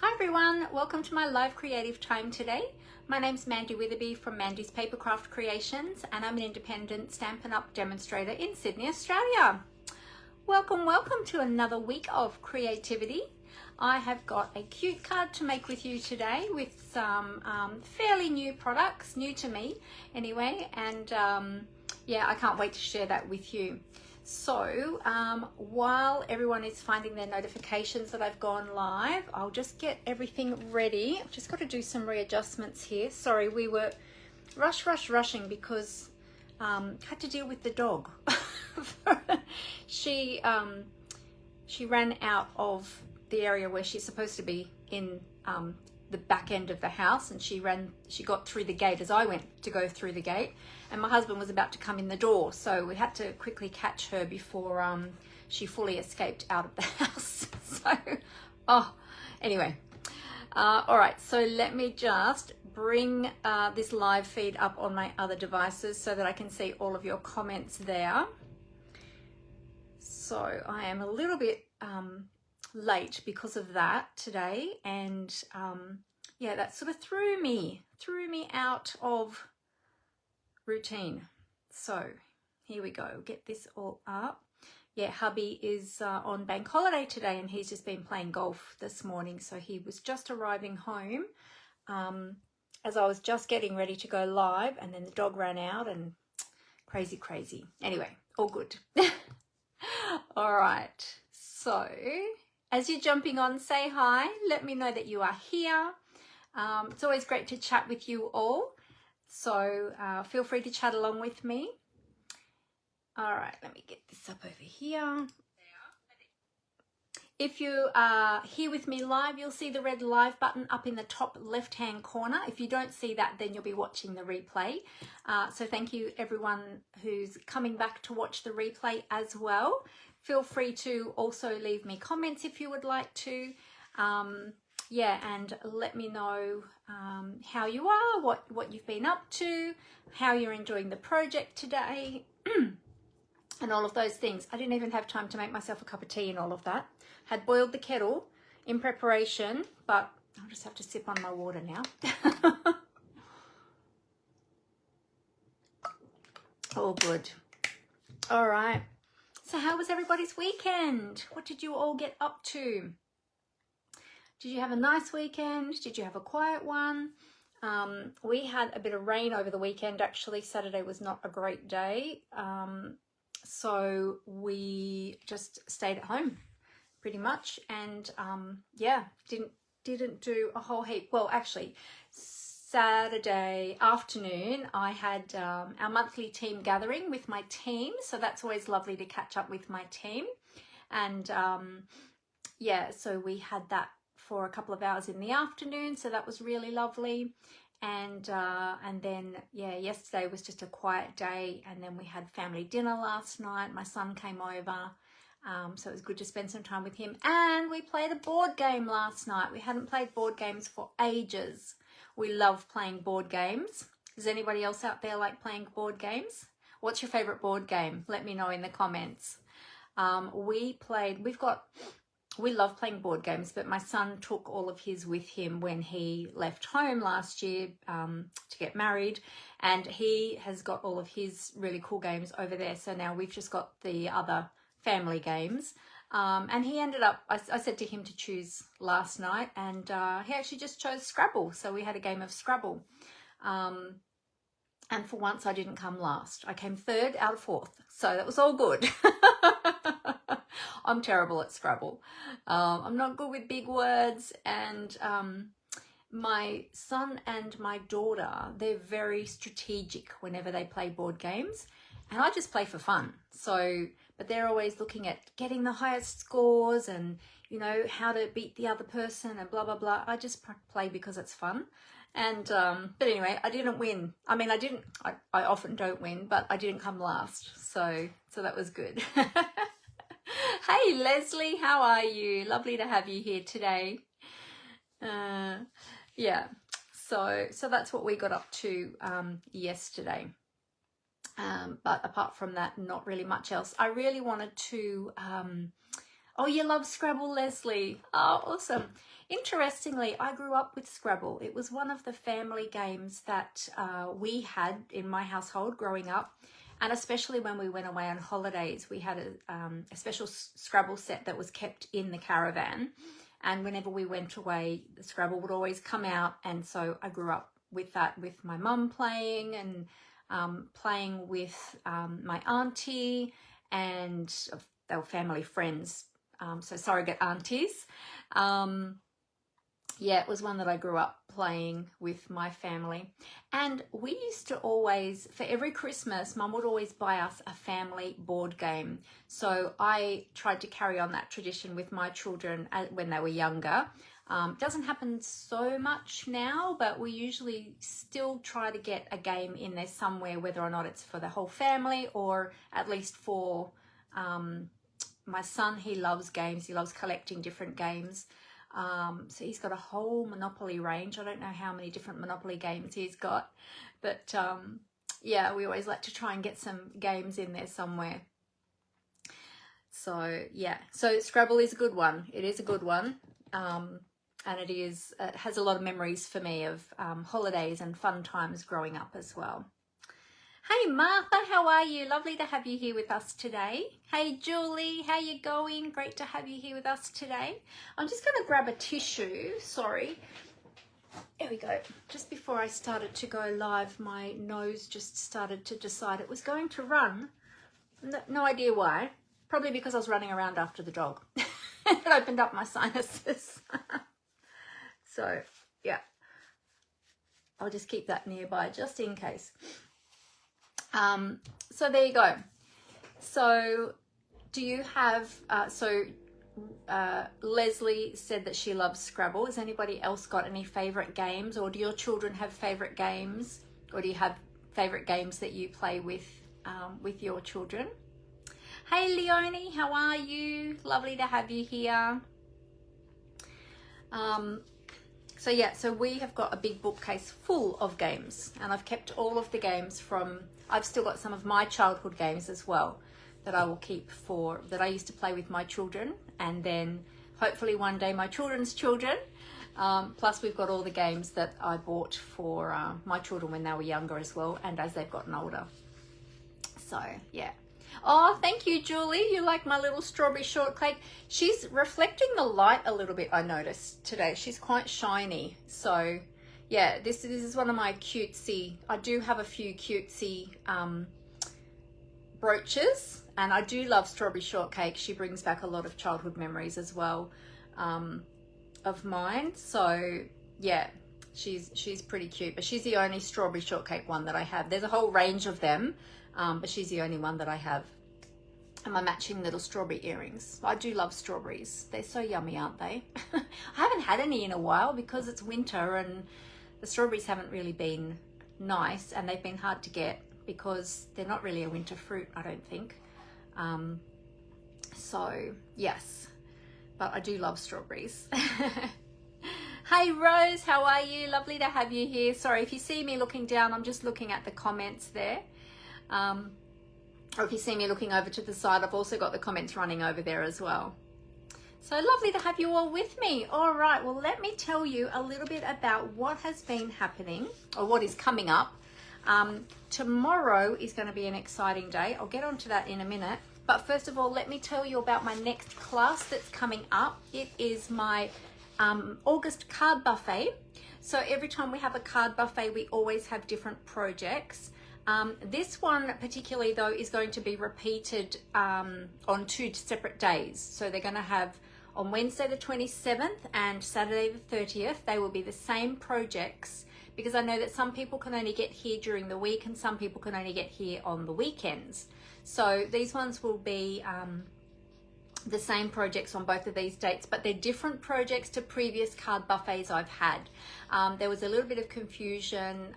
Hi everyone, welcome to my live creative time today. My name's Mandy Witherby from Mandy's Papercraft Creations, and I'm an independent Stampin' Up demonstrator in Sydney, Australia. Welcome to another week of creativity. I have got a cute card to make with you today with some fairly new products, new to me anyway, and yeah, I can't wait to share that with you. So while everyone is finding their notifications that I've gone live, I'll just get everything ready. I've just got to do some readjustments here. Sorry, we were rushing because had to deal with the dog. She ran out of the area where she's supposed to be in the back end of the house, and she got through the gate as I went to go through the gate, and my husband was about to come in the door, so we had to quickly catch her before she fully escaped out of the house. So anyway, all right, so let me just bring this live feed up on my other devices so that I can see all of your comments there. So I am a little bit late because of that today, and yeah, that sort of threw me out of routine. So here we go, get this all up. Yeah, hubby is on bank holiday today, and he's just been playing golf this morning, so he was just arriving home as I was just getting ready to go live, and then the dog ran out, and crazy. Anyway, all good. All right, so as you're jumping on, say hi, let me know that you are here. It's always great to chat with you all, so feel free to chat along with me. All right, let me get this up over here. If you are here with me live, you'll see the red live button up in the top left hand corner. If you don't see that, then you'll be watching the replay. So thank you everyone who's coming back to watch the replay as well. Feel free to also leave me comments if you would like to. Yeah, and let me know how you are, what you've been up to, how you're enjoying the project today, and all of those things. I didn't even have time to make myself a cup of tea and all of that. Had boiled the kettle in preparation, but I'll just have to sip on my water now. All good. All right. So how was everybody's weekend? What did you all get up to? Did you have a nice weekend? Did you have a quiet one? We had a bit of rain over the weekend. Actually, Saturday was not a great day. So we just stayed at home pretty much, and yeah, didn't do a whole heap. Well, actually, Saturday afternoon I had our monthly team gathering with my team, so that's always lovely to catch up with my team. And yeah, so we had that for a couple of hours in the afternoon, so that was really lovely. And then yeah, yesterday was just a quiet day, and then we had family dinner last night. My son came over, so it was good to spend some time with him, and we played a board game last night. We hadn't played board games for ages. We love playing board games. Does anybody else out there like playing board games? What's your favorite board game? Let me know in the comments. We love playing board games, but my son took all of his with him when he left home last year to get married, and he has got all of his really cool games over there. So now we've just got the other family games, and he ended up, I said to him to choose last night, and he actually just chose Scrabble. So we had a game of Scrabble, and for once I didn't come last. I came third out of fourth, so that was all good. I'm terrible at Scrabble. I'm not good with big words, and my son and my daughter, they're very strategic whenever they play board games, and I just play for fun. So, but they're always looking at getting the highest scores and, you know, how to beat the other person and blah, blah, blah. I just play because it's fun. And but anyway, I didn't win. I mean, I often don't win, but I didn't come last. So that was good. Hey Leslie, how are you? Lovely to have you here today. Yeah, so that's what we got up to yesterday. But apart from that, not really much else. I really wanted to Oh, you love Scrabble, Leslie. Oh, awesome. Interestingly, I grew up with Scrabble. It was one of the family games that we had in my household growing up. And especially when we went away on holidays, we had a special Scrabble set that was kept in the caravan. And whenever we went away, the Scrabble would always come out. And so I grew up with that, with my mum playing and playing with my auntie, and they were family friends, so surrogate aunties. Yeah, it was one that I grew up playing with my family. And we used to always, for every Christmas, Mum would always buy us a family board game. So I tried to carry on that tradition with my children when they were younger. Doesn't happen so much now, but we usually still try to get a game in there somewhere, whether or not it's for the whole family or at least for my son. He loves games. He loves collecting different games. So he's got a whole Monopoly range. I don't know how many different Monopoly games he's got, but yeah, we always like to try and get some games in there somewhere. So yeah, so Scrabble is a good one. It is a good one. And it has a lot of memories for me of holidays and fun times growing up as well. Hey Martha, how are you? Lovely to have you here with us today. Hey Julie, how you going? Great to have you here with us today. I'm just going to grab a tissue. Sorry. There we go. Just before I started to go live, my nose just started to decide it was going to run. No idea why. Probably because I was running around after the dog. It opened up my sinuses. So, yeah. I'll just keep that nearby just in case. So there you go. So do you have, Leslie said that she loves Scrabble. Has anybody else got any favorite games, or do your children have favorite games, or do you have favorite games that you play with your children? Hey Leonie, how are you? Lovely to have you here. So yeah, so we have got a big bookcase full of games, and I've kept all of the games from, I've still got some of my childhood games as well that I will keep that I used to play with my children, and then hopefully one day my children's children. Plus we've got all the games that I bought for my children when they were younger as well, and as they've gotten older. So yeah. Oh, thank you, Julie. You like my little strawberry shortcake. She's reflecting the light a little bit, I noticed today. She's quite shiny. So, yeah, this is one of my cutesy. I do have a few cutesy brooches, and I do love strawberry shortcake. She brings back a lot of childhood memories as well of mine. So, yeah, she's pretty cute. But she's the only strawberry shortcake one that I have. There's a whole range of them. But she's the only one that I have. And my matching little strawberry earrings. I do love strawberries. They're so yummy, aren't they? I haven't had any in a while because it's winter and the strawberries haven't really been nice, and they've been hard to get because they're not really a winter fruit, I don't think. So, yes. But I do love strawberries. Hey Rose, how are you? Lovely to have you here. Sorry, if you see me looking down, I'm just looking at the comments there. Or if you see me looking over to the side, I've also got the comments running over there as well. So lovely to have you all with me. All right, well, let me tell you a little bit about what has been happening, or what is coming up. Tomorrow is going to be an exciting day. I'll get onto that in a minute. But first of all, let me tell you about my next class that's coming up. It is my August card buffet. So every time we have a card buffet, we always have different projects. This one particularly though is going to be repeated on 2 separate days. So they're going to have on Wednesday the 27th and Saturday the 30th. They will be the same projects, because I know that some people can only get here during the week and some people can only get here on the weekends. So these ones will be the same projects on both of these dates, but they're different projects to previous card buffets I've had. There was a little bit of confusion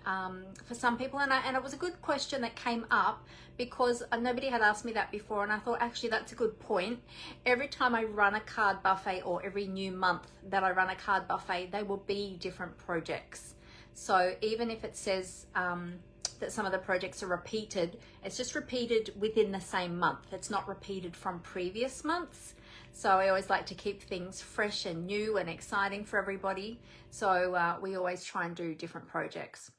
for some people, and it was a good question that came up because nobody had asked me that before, and I thought actually that's a good point. Every time I run a card buffet, or every new month that I run a card buffet, they will be different projects. So even if it says that some of the projects are repeated, it's just repeated within the same month. It's not repeated from previous months. So I always like to keep things fresh and new and exciting for everybody. So we always try and do different projects.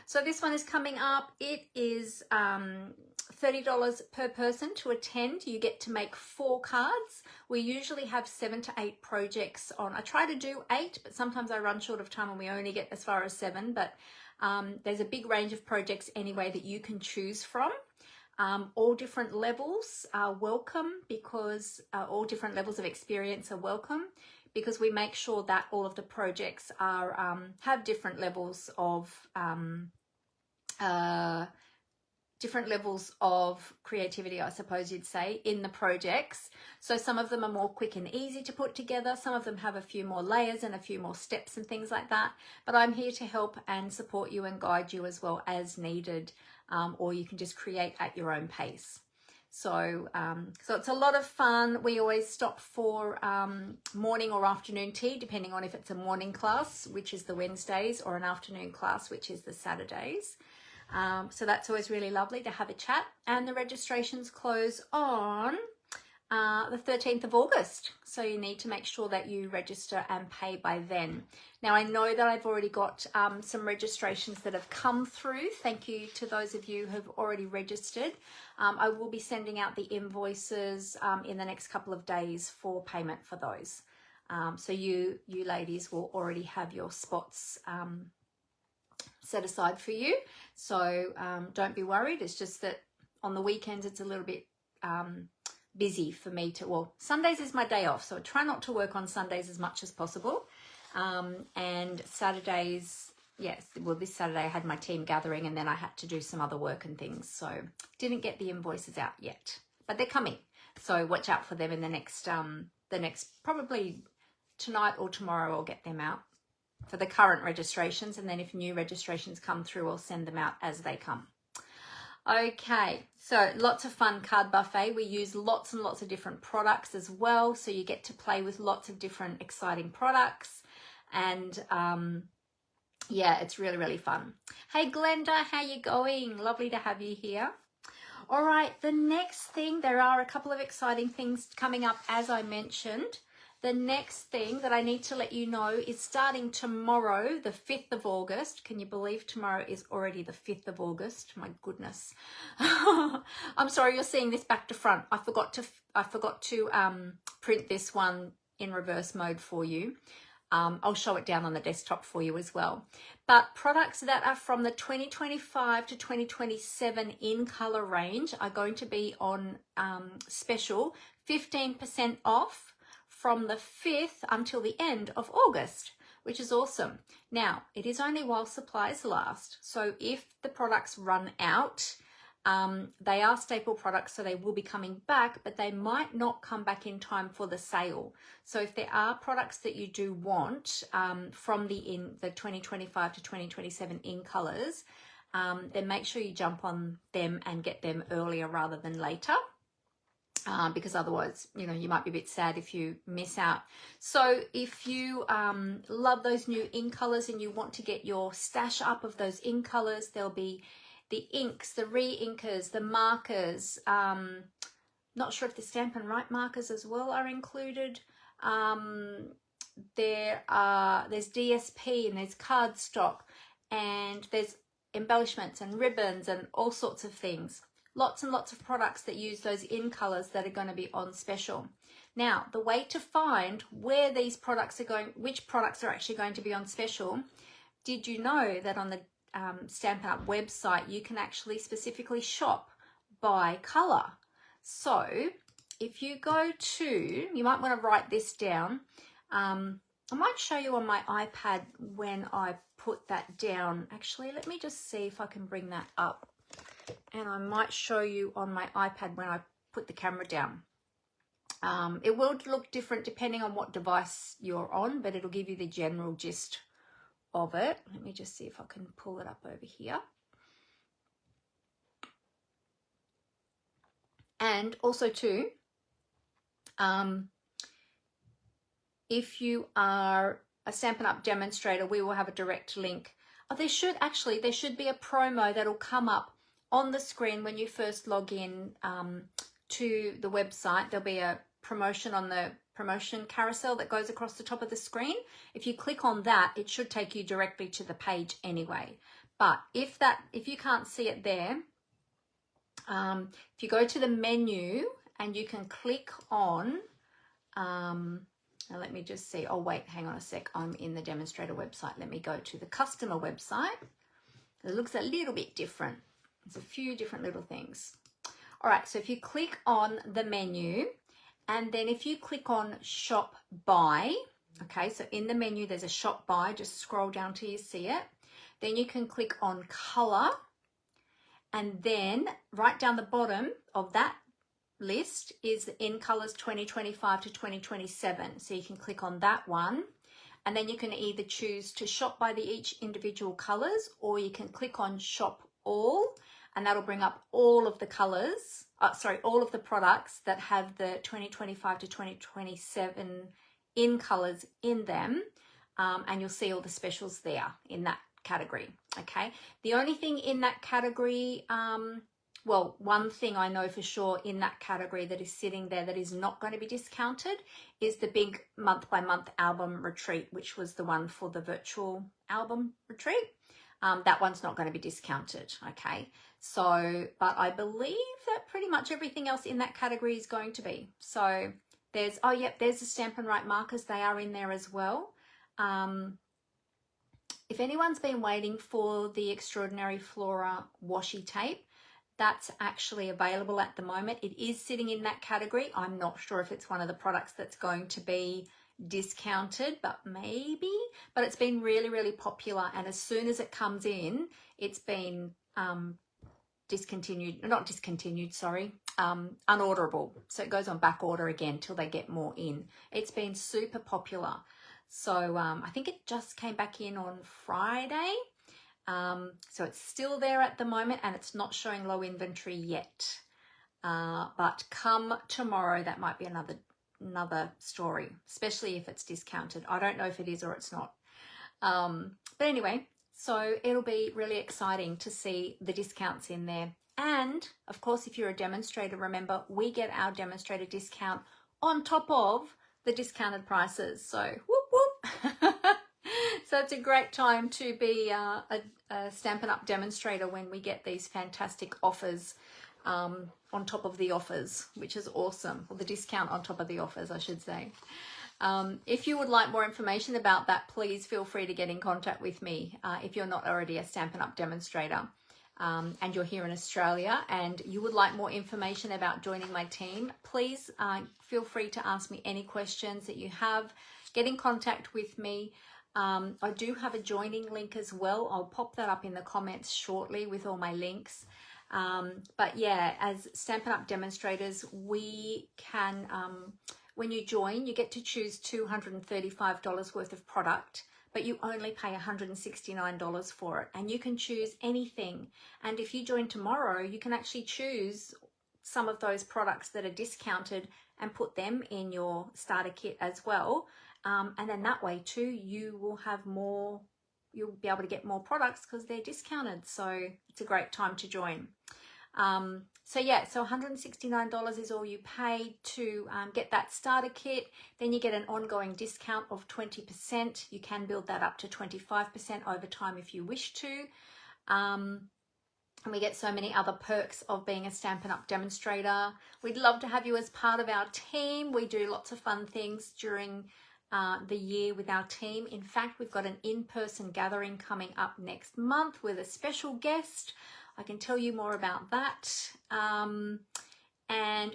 So this one is coming up. It is $30 per person to attend. You get to make 4 cards. We usually have 7 to 8 projects on. I try to do 8, but sometimes I run short of time and we only get as far as 7. But there's a big range of projects anyway that you can choose from. All different levels are welcome, because all different levels of experience are welcome, because we make sure that all of the projects are have different levels of creativity, I suppose you'd say, in the projects. So some of them are more quick and easy to put together. Some of them have a few more layers and a few more steps and things like that. But I'm here to help and support you and guide you as well as needed, or you can just create at your own pace. So it's a lot of fun. We always stop for morning or afternoon tea, depending on if it's a morning class, which is the Wednesdays, or an afternoon class, which is the Saturdays. So that's always really lovely to have a chat. And the registrations close on the 13th of August. So you need to make sure that you register and pay by then. Now, I know that I've already got some registrations that have come through. Thank you to those of you who've already registered. I will be sending out the invoices in the next couple of days for payment for those. So you ladies will already have your spots set aside for you. So don't be worried. It's just that on the weekends it's a little bit busy for me to, well, Sundays is my day off, so I try not to work on Sundays as much as possible. And Saturdays, yes, well, this Saturday I had my team gathering and then I had to do some other work and things, so didn't get the invoices out yet, but they're coming. So watch out for them in the next probably tonight or tomorrow. I'll get them out for the current registrations, and then if new registrations come through, I'll send them out as they come. Okay, so lots of fun card buffet. We use lots and lots of different products as well, so you get to play with lots of different exciting products, and yeah, it's really, really fun. Hey Glenda, how you going? Lovely to have you here. All right, the next thing, there are a couple of exciting things coming up, as I mentioned. The next thing that I need to let you know is starting tomorrow, the 5th of August. Can you believe tomorrow is already the 5th of August? My goodness. I'm sorry, you're seeing this back to front. I forgot to print this one in reverse mode for you. I'll show it down on the desktop for you as well. But products that are from the 2025 to 2027 in color range are going to be on special 15% off from the 5th until the end of August, which is awesome. Now, it is only while supplies last. So if the products run out, they are staple products, so they will be coming back, but they might not come back in time for the sale. So if there are products that you do want from the 2025 to 2027 in colors, then make sure you jump on them and get them earlier rather than later. Because otherwise, you know, you might be a bit sad if you miss out. So if you love those new ink colors and you want to get your stash up of those ink colors, there'll be the inks, the re-inkers, the markers. Not sure if the Stampin' Right markers as well are included. There's DSP and there's cardstock, and there's embellishments and ribbons and all sorts of things. Lots and lots of products that use those in colors that are going to be on special. Now, the way to find where these products are going, which products are actually going to be on special, did you know that on the Stampin' Up website, you can actually specifically shop by color? So if you go to, you might want to write this down. I might show you on my iPad when I put that down. Actually, let me just see if I can bring that up. And I might show you on my iPad when I put the camera down. It will look different depending on what device you're on, but it'll give you the general gist of it. Let me just see if I can pull it up over here. And also too, if you are a Stampin' Up demonstrator, we will have a direct link. Oh, there should be a promo that'll come up on the screen when you first log in to the website. There'll be a promotion on the promotion carousel that goes across the top of the screen. If you click on that, it should take you directly to the page anyway. But if you can't see it there, if you go to the menu and you can click on, now let me just see. Oh, wait, hang on a sec. I'm in the demonstrator website. Let me go to the customer website. It looks a little bit different. There's a few different little things. All right, so if you click on the menu, and then if you click on shop by, okay, so in the menu there's a shop by, just scroll down till you see it. Then you can click on color, and then right down the bottom of that list is in colors 2025 to 2027. So you can click on that one, and then you can either choose to shop by each individual colors, or you can click on shop all, and that'll bring up all of the colors, all of the products that have the 2025 to 2027 in colors in them, and you'll see all the specials there in that category. Okay, the only thing in that category, well, one thing I know for sure in that category that is sitting there that is not going to be discounted is the big month by month album retreat, which was the one for the virtual album retreat. That one's not going to be discounted. Okay, so, but I believe that pretty much everything else in that category is going to be. So there's, oh yep, there's the Stampin' Right markers. They are in there as well. If anyone's been waiting for the Extraordinary Flora washi tape, that's actually available at the moment. It is sitting in that category. I'm not sure if it's one of the products that's going to be discounted, but maybe. But it's been really, really popular, and as soon as it comes in, it's been unorderable. So it goes on back order again till they get more in. It's been super popular. So I think it just came back in on Friday. So it's still there at the moment, and it's not showing low inventory yet. But come tomorrow, that might be another story, especially if it's discounted. I don't know if it is or it's not. But anyway, so it'll be really exciting to see the discounts in there. And of course, if you're a demonstrator, remember, we get our demonstrator discount on top of the discounted prices. So whoop whoop. So it's a great time to be a Stampin' Up! Demonstrator when we get these fantastic offers on top of the offers, which is awesome. Or the discount on top of the offers, I should say. If you would like more information about that, please feel free to get in contact with me if you're not already a Stampin' Up! Demonstrator and you're here in Australia and you would like more information about joining my team. Please feel free to ask me any questions that you have. Get in contact with me. I do have a joining link as well. I'll pop that up in the comments shortly with all my links. But yeah, as Stampin' Up! Demonstrators, we can, when you join, you get to choose $235 worth of product, but you only pay $169 for it, and you can choose anything. And if you join tomorrow, you can actually choose some of those products that are discounted and put them in your starter kit as well. And then that way too, you will have more, you'll be able to get more products because they're discounted. So it's a great time to join. So yeah, so $169 is all you pay to get that starter kit. Then you get an ongoing discount of 20%. You can build that up to 25% over time if you wish to. And we get so many other perks of being a Stampin' Up! Demonstrator. We'd love to have you as part of our team. We do lots of fun things during the year with our team. In fact, we've got an in-person gathering coming up next month with a special guest. I can tell you more about that. And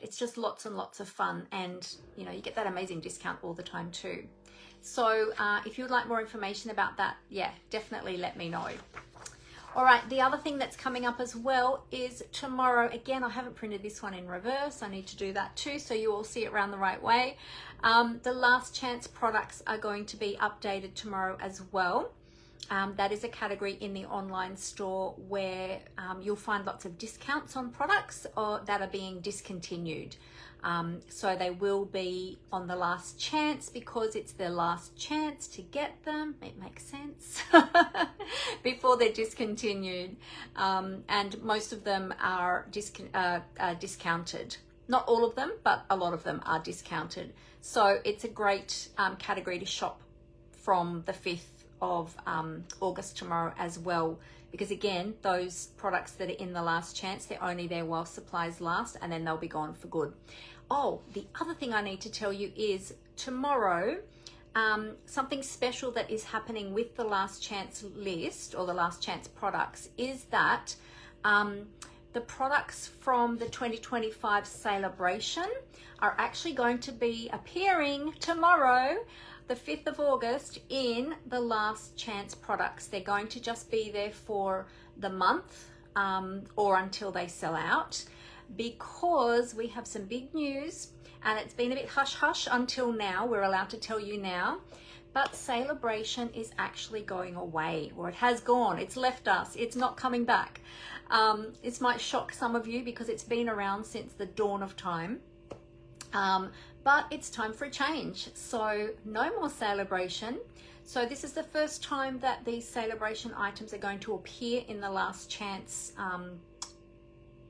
it's just lots and lots of fun. And, you know, you get that amazing discount all the time too. So if you would like more information about that, yeah, definitely let me know. All right, the other thing that's coming up as well is tomorrow. Again, I haven't printed this one in reverse. I need to do that too, so you all see it around the right way. The last chance products are going to be updated tomorrow as well. That is a category in the online store where you'll find lots of discounts on products that are being discontinued. So they will be on the last chance because it's their last chance to get them. It makes sense. Before they're discontinued. And most of them are discounted. Not all of them, but a lot of them are discounted. So it's a great category to shop from the 5th of August tomorrow as well, because again, those products that are in the last chance, they're only there while supplies last, and then they'll be gone for good. Oh, the other thing I need to tell you is tomorrow, something special that is happening with the last chance list, or the last chance products, is that the products from the 2025 celebration are actually going to be appearing tomorrow, the 5th of August, in the last chance products. They're going to just be there for the month or until they sell out, because we have some big news, and it's been a bit hush-hush until now. We're allowed to tell you now, but celebration is actually going away, or it has gone. It's left us. It's not coming back. This might shock some of you because it's been around since the dawn of time. But it's time for a change. So no more celebration. So this is the first time that these celebration items are going to appear in the last chance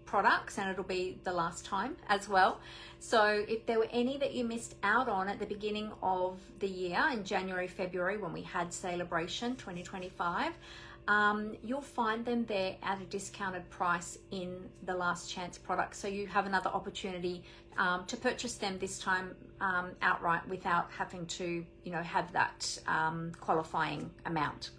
products, and it'll be the last time as well. So if there were any that you missed out on at the beginning of the year, in January, February, when we had celebration 2025, you'll find them there at a discounted price in the last chance products. So you have another opportunity to purchase them this time outright without having to, have that qualifying amount.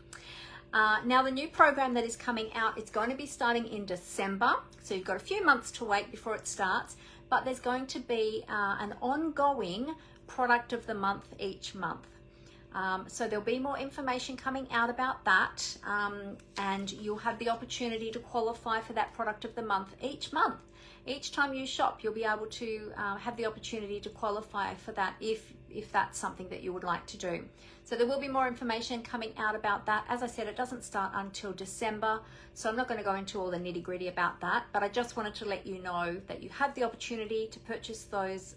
Now the new program that is coming out, it's going to be starting in December. So you've got a few months to wait before it starts, but there's going to be an ongoing product of the month each month. So there'll be more information coming out about that, and you'll have the opportunity to qualify for that product of the month each month. Each time you shop, you'll be able to have the opportunity to qualify for that if that's something that you would like to do. So there will be more information coming out about that. As I said, it doesn't start until December, so I'm not going to go into all the nitty-gritty about that, but I just wanted to let you know that you have the opportunity to purchase those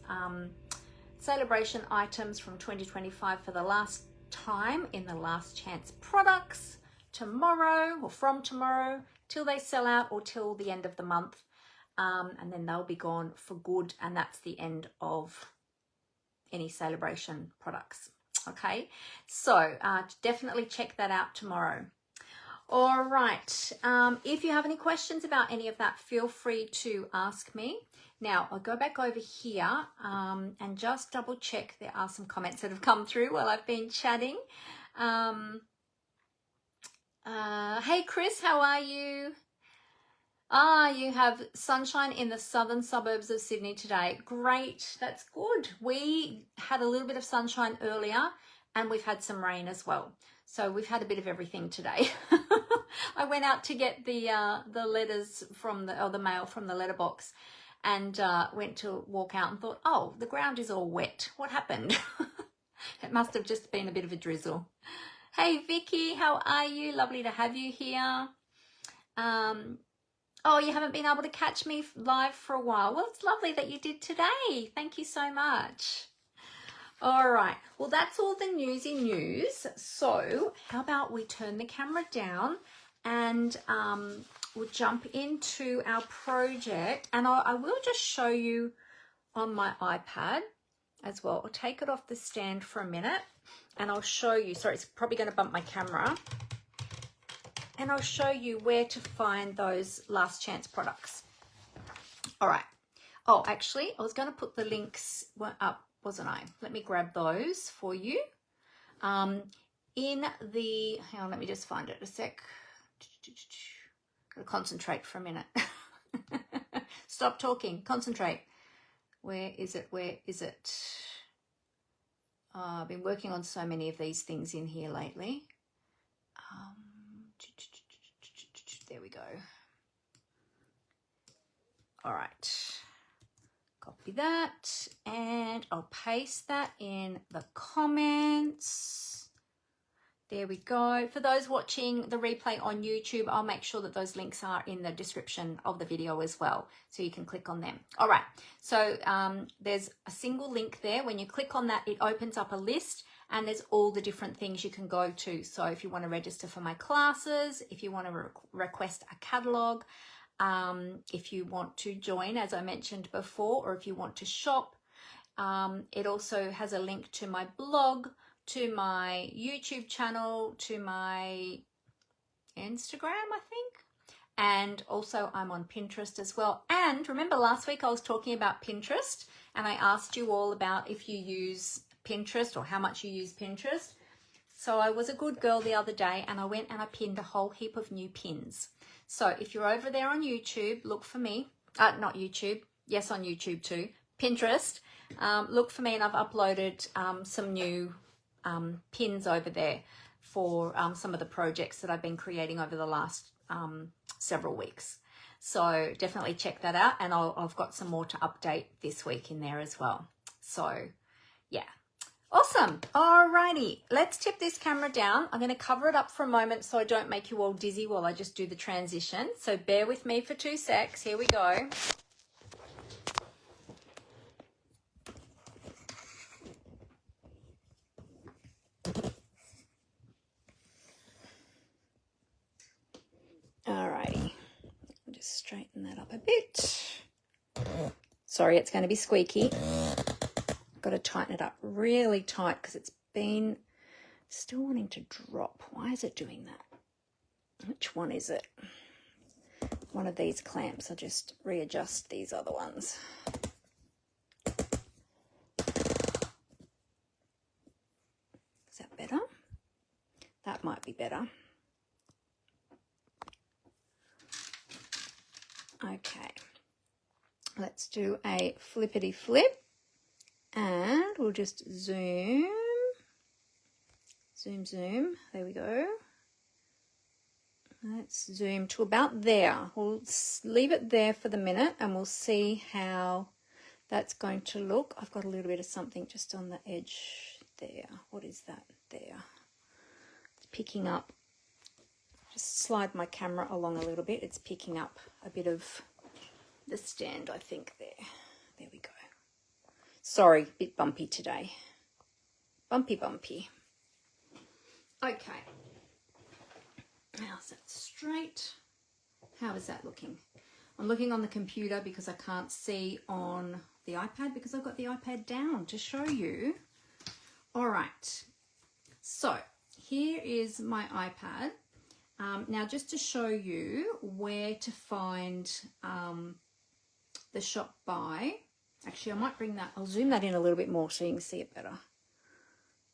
celebration items from 2025 for the last time in the last chance products tomorrow, or from tomorrow till they sell out, or till the end of the month, and then they'll be gone for good, and that's the end of any celebration products. Okay, so definitely check that out tomorrow. All right, if you have any questions about any of that, feel free to ask me. Now I'll go back over here and just double check. There are some comments that have come through while I've been chatting. Hey Chris, how are you? You have sunshine in the southern suburbs of Sydney today. Great, that's good. We had a little bit of sunshine earlier, and we've had some rain as well. So we've had a bit of everything today. I went out to get the letters from the mail from the letterbox, and went to walk out and thought, oh, the ground is all wet. What happened? It must have just been a bit of a drizzle. Hey Vicky, how are you? Lovely to have you here. Oh, you haven't been able to catch me live for a while. Well, it's lovely that you did today. Thank you so much. All right. Well, that's all the newsy news. So how about we turn the camera down and we'll jump into our project. And I will just show you on my iPad as well. I'll take it off the stand for a minute and I'll show you. Sorry, it's probably going to bump my camera. And I'll show you where to find those last chance products. All right. Oh, actually, I was going to put the links up, wasn't I? Let me grab those for you. Hang on, let me just find it a sec. Gotta concentrate for a minute. Stop talking, concentrate. Where is it? Where is it? I've been working on so many of these things in here lately. There we go. All right, copy that and I'll paste that in the comments. There we go. For those watching the replay on YouTube, I'll make sure that those links are in the description of the video as well, so you can click on them. All right, so there's a single link there. When you click on that, it opens up a list and there's all the different things you can go to. So if you want to register for my classes, if you want to request a catalog, if you want to join, as I mentioned before, or if you want to shop. It also has a link to my blog, to my YouTube channel, to my Instagram, I think. And also I'm on Pinterest as well. And remember last week I was talking about Pinterest and I asked you all about if you use Pinterest or how much you use Pinterest. So I was a good girl the other day and I went and I pinned a whole heap of new pins. So if you're over there on YouTube, look for me. Not YouTube. Yes, on YouTube too. Pinterest. Look for me, and I've uploaded some new pins over there for some of the projects that I've been creating over the last several weeks. So definitely check that out, and I've got some more to update this week in there as well. So yeah, awesome. Alrighty, let's tip this camera down. I'm going to cover it up for a moment so I don't make you all dizzy while I just do the transition. So bear with me for 2 secs. Here we go. Alrighty, I'll just straighten that up a bit. Sorry, it's going to be squeaky. Got to tighten it up really tight because it's been still wanting to drop. Why is it doing that? Which one is it? One of these clamps. I'll just readjust these other ones. Is that better? That might be better. Okay, let's do a flippity flip and we'll just zoom, zoom, there we go. Let's zoom to about there. We'll leave it there for the minute and we'll see how that's going to look. I've got a little bit of something just on the edge there. What is that there? It's picking up. Just slide my camera along a little bit. It's picking up a bit of the stand, I think, there. There we go. Sorry, a bit bumpy today. Bumpy. Okay. How's that straight? How is that looking? I'm looking on the computer because I can't see on the iPad because I've got the iPad down to show you. All right. So here is my iPad. Now, just to show you where to find the shop by, actually, I might bring that, I'll zoom that in a little bit more so you can see it better.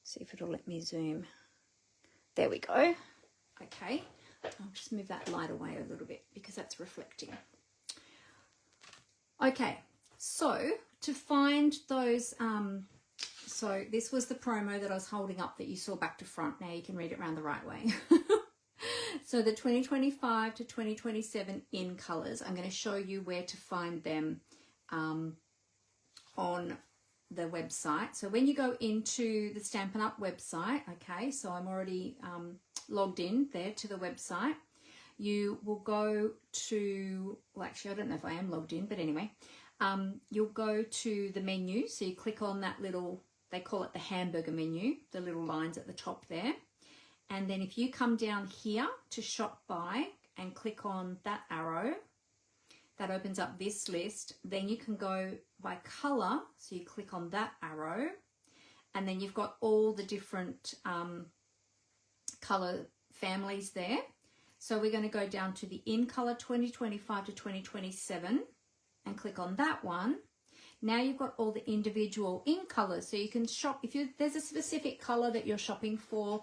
See if it'll let me zoom. There we go. Okay, I'll just move that light away a little bit because that's reflecting. Okay, so to find those, so this was the promo that I was holding up that you saw back to front. Now you can read it around the right way. So the 2025 to 2027 in colours, I'm going to show you where to find them on the website. So when you go into the Stampin' Up website, okay, so I'm already logged in there to the website. You will go to, well, actually, I don't know if I am logged in, but anyway, you'll go to the menu. So you click on that little, they call it the hamburger menu, the little lines at the top there. And then if you come down here to shop by and click on that arrow, that opens up this list. Then you can go by color. So you click on that arrow and then you've got all the different color families there. So we're going to go down to the in color 2025 to 2027 and click on that one. Now you've got all the individual in colors, so you can shop if there's a specific color that you're shopping for.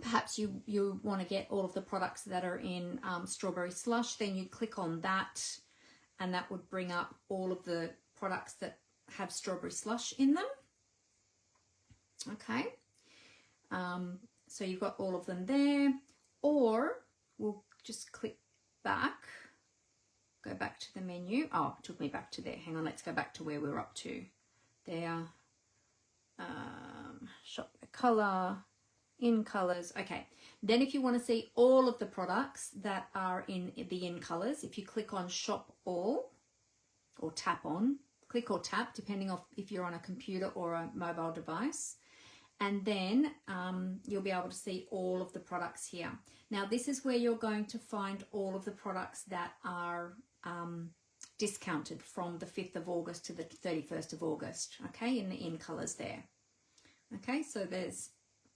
Perhaps you want to get all of the products that are in Strawberry Slush, then you click on that and that would bring up all of the products that have Strawberry Slush in them. Okay, so you've got all of them there, or we'll just click back. Go back to the menu. Oh, it took me back to there. Hang on, let's go back to where we're up to. There. Shop the color, in colors. Okay. Then if you want to see all of the products that are in the in colors, if you click on shop all or tap on, click or tap, depending on if you're on a computer or a mobile device. and then you'll be able to see all of the products here. Now this is where you're going to find all of the products that are discounted from the 5th of August to the 31st of August, okay, in the in colours there. Okay, so there's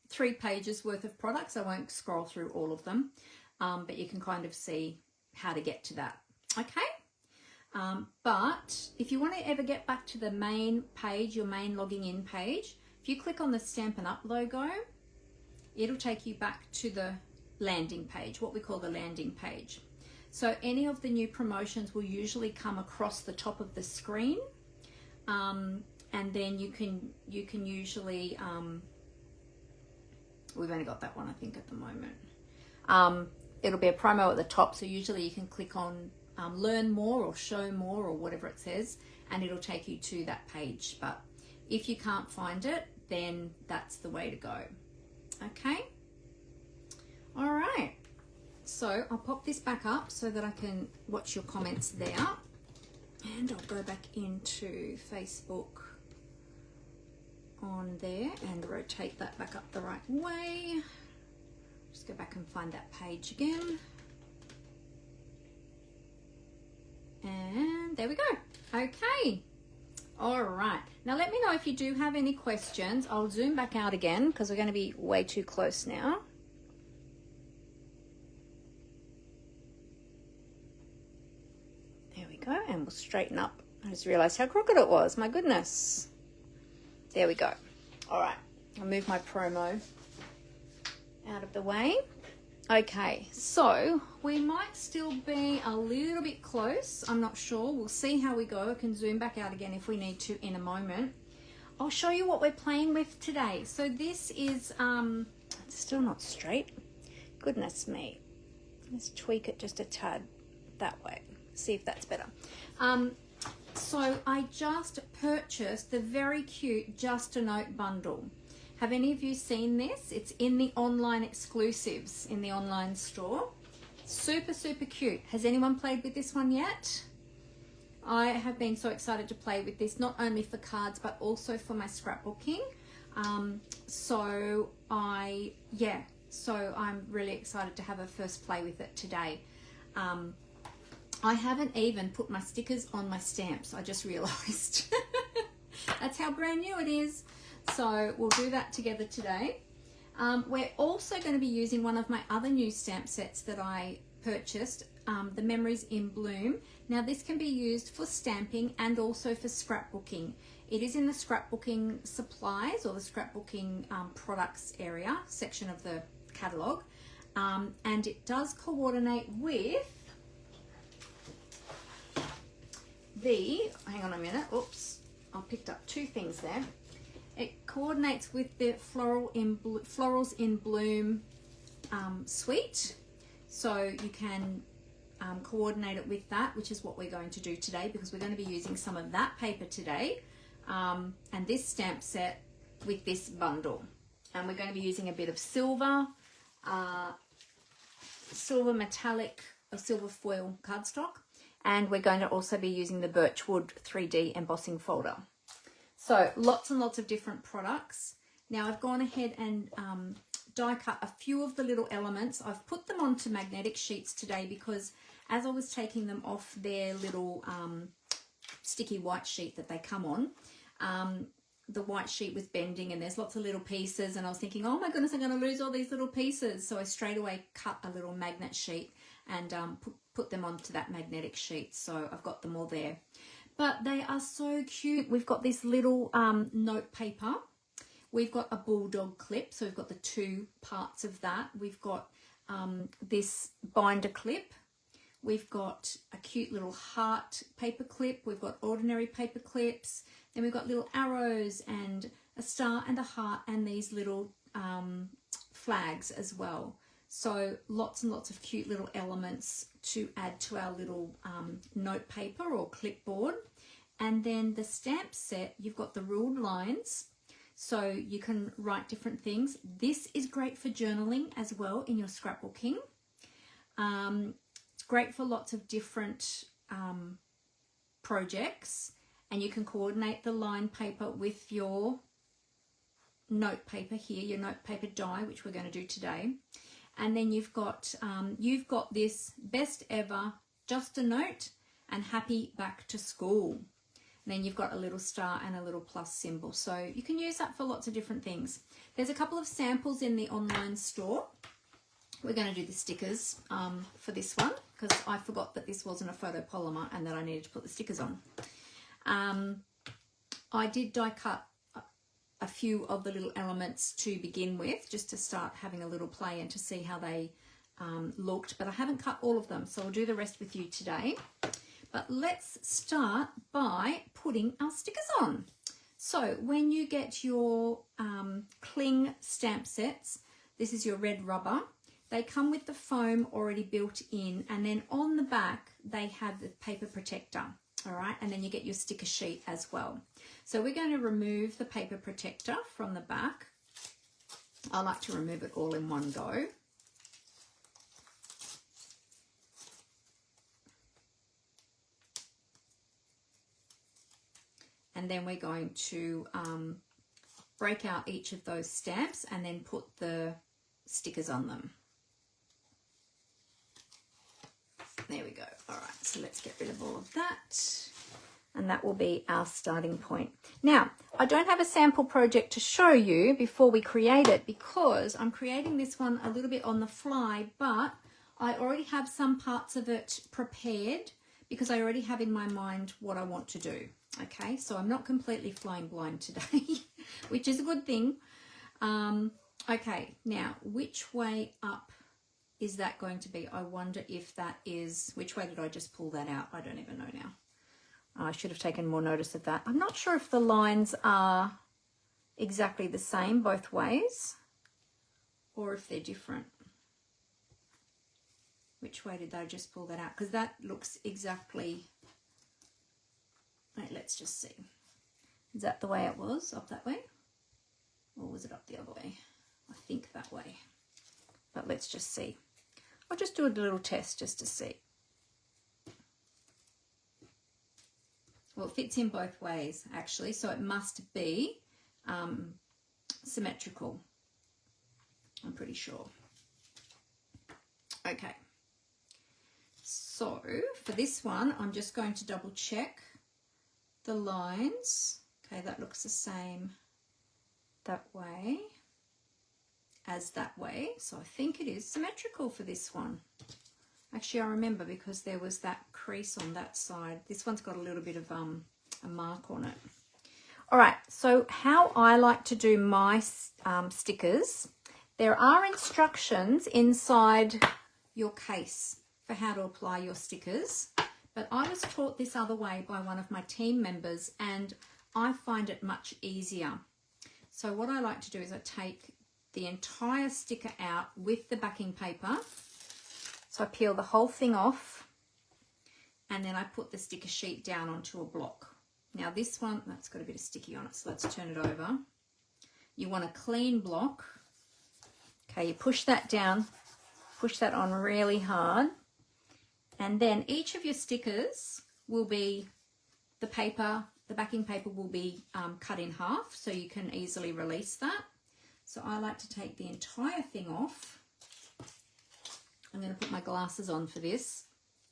3 pages worth of products. I won't scroll through all of them, but you can kind of see how to get to that, okay? But if you want to ever get back to the main page, your main logging in page, if you click on the Stampin' Up logo, it'll take you back to the landing page, what we call the landing page. So any of the new promotions will usually come across the top of the screen, and then you can usually, we've only got that one I think at the moment. It'll be a promo at the top, so usually you can click on learn more or show more or whatever it says, and it'll take you to that page. But if you can't find it, then that's the way to go. Okay, all right, so I'll pop this back up so that I can watch your comments there, and I'll go back into Facebook on there and rotate that back up the right way. Just go back and find that page again. And there we go. Okay. All right. Now let me know if you do have any questions. I'll zoom back out again because we're going to be way too close now. There we go. And we'll straighten up. I just realized how crooked it was. My goodness. There we go. All right. I'll move my promo out of the way. Okay, so we might still be a little bit close. I'm not sure. We'll see how we go. I can zoom back out again if we need to in a moment. I'll show you what we're playing with today. So this is it's still not straight. Goodness me. Let's tweak it just a tad that way. See if that's better. So I just purchased the very cute Just a Note bundle. Have any of you seen this? It's in the online exclusives in the online store. Super, super cute. Has anyone played with this one yet? I have been so excited to play with this, not only for cards, but also for my scrapbooking. So I'm really excited to have a first play with it today. I haven't even put my stickers on my stamps. I just realized. That's how brand new it is. So we'll do that together today. We're also going to be using one of my other new stamp sets that I purchased, the Memories in Bloom. Now this can be used for stamping and also for scrapbooking. It is in the scrapbooking supplies or the scrapbooking products area section of the catalogue, and it does coordinate with the, hang on a minute, oops, I picked up 2 things there. It coordinates with the Florals in Bloom suite, so you can coordinate it with that, which is what we're going to do today, because we're going to be using some of that paper today, and this stamp set with this bundle. And we're going to be using a bit of silver, silver metallic or silver foil cardstock, and we're going to also be using the Birchwood 3D embossing folder. So lots and lots of different products. Now I've gone ahead and die cut a few of the little elements. I've put them onto magnetic sheets today because as I was taking them off their little sticky white sheet that they come on, the white sheet was bending and there's lots of little pieces, and I was thinking, oh my goodness, I'm going to lose all these little pieces. So I straight away cut a little magnet sheet and put them onto that magnetic sheet. So I've got them all there. But they are so cute. We've got this little note paper. We've got a bulldog clip. So we've got the 2 parts of that. We've got this binder clip. We've got a cute little heart paper clip. We've got ordinary paper clips. Then we've got little arrows and a star and a heart and these little flags as well. So lots and lots of cute little elements to add to our little note paper or clipboard. And then the stamp set, you've got the ruled lines, so you can write different things. This is great for journaling as well in your scrapbooking. It's great for lots of different projects, and you can coordinate the line paper with your note paper here, your note paper die, which we're going to do today. And then you've got this best ever, just a note, and happy back to school. And then you've got a little star and a little plus symbol. So you can use that for lots of different things. There's a couple of samples in the online store. We're going to do the stickers for this one because I forgot that this wasn't a photopolymer and that I needed to put the stickers on. I did die cut a few of the little elements to begin with, just to start having a little play and to see how they looked, but I haven't cut all of them, so I'll do the rest with you today. But let's start by putting our stickers on. So when you get your cling stamp sets, this is your red rubber. They come with the foam already built in, and then on the back they have the paper protector. All right, and then you get your sticker sheet as well. So we're going to remove the paper protector from the back. I like to remove it all in one go. And then we're going to break out each of those stamps and then put the stickers on them. There we go. All right, so let's get rid of all of that. And that will be our starting point. Now, I don't have a sample project to show you before we create it because I'm creating this one a little bit on the fly, but I already have some parts of it prepared because I already have in my mind what I want to do. Okay, so I'm not completely flying blind today, which is a good thing. Okay, now, which way up is that going to be? I wonder if that is, which way did I just pull that out? I don't even know now. I should have taken more notice of that. I'm not sure if the lines are exactly the same both ways or if they're different. Which way did I just pull that out? Because that looks exactly, right, let's just see. Is that the way it was, up that way? Or was it up the other way? I think that way. But let's just see. I'll just do a little test just to see. Well, it fits in both ways, actually, so it must be symmetrical. I'm pretty sure. Okay. So, for this one, I'm just going to double check the lines. Okay, that looks the same that way as that way, so I think it is symmetrical for this one. Actually, I remember because there was that crease on that side. This one's got a little bit of a mark on it. All right, so how I like to do my stickers, there are instructions inside your case for how to apply your stickers, but I was taught this other way by one of my team members and I find it much easier. So what I like to do is I take the entire sticker out with the backing paper. So I peel the whole thing off and then I put the sticker sheet down onto a block. Now this one, that's got a bit of sticky on it, so let's turn it over. You want a clean block. Okay, you push that down, push that on really hard, and then each of your stickers will be, the paper, the backing paper will be cut in half so you can easily release that. So I like to take the entire thing off. I'm going to put my glasses on for this.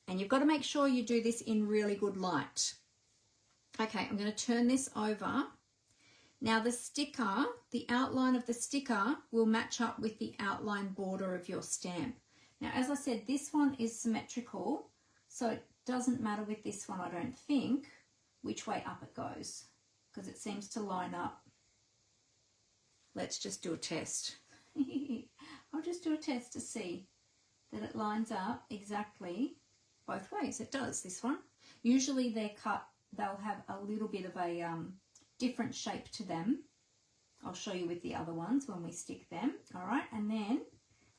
And you've got to make sure you do this in really good light. Okay, I'm going to turn this over. Now the sticker, the outline of the sticker will match up with the outline border of your stamp. Now, as I said, this one is symmetrical, so it doesn't matter with this one, I don't think, which way up it goes, because it seems to line up. Let's just do a test. I'll just do a test to see that it lines up exactly both ways. It does, this one. Usually they're cut, they'll have a little bit of a different shape to them. I'll show you with the other ones when we stick them. All right, and then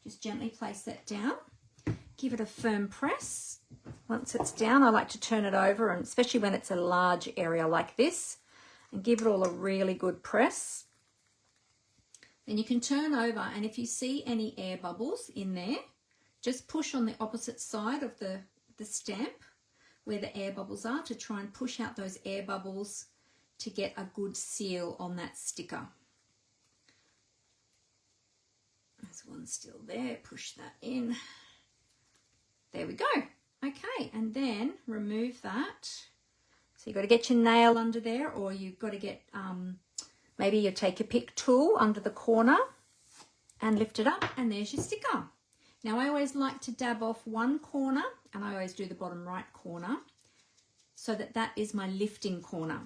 just gently place that down. Give it a firm press. Once it's down, I like to turn it over, and especially when it's a large area like this, and give it all a really good press. Then you can turn over, and if you see any air bubbles in there, just push on the opposite side of the stamp where the air bubbles are to try and push out those air bubbles to get a good seal on that sticker. one's still there, push that in. There we go. Okay, and then remove that. So you've got to get your nail under there, or you've got to get, maybe you take your pick tool under the corner and lift it up, and there's your sticker. Now I always like to dab off one corner, and I always do the bottom right corner, so that that is my lifting corner.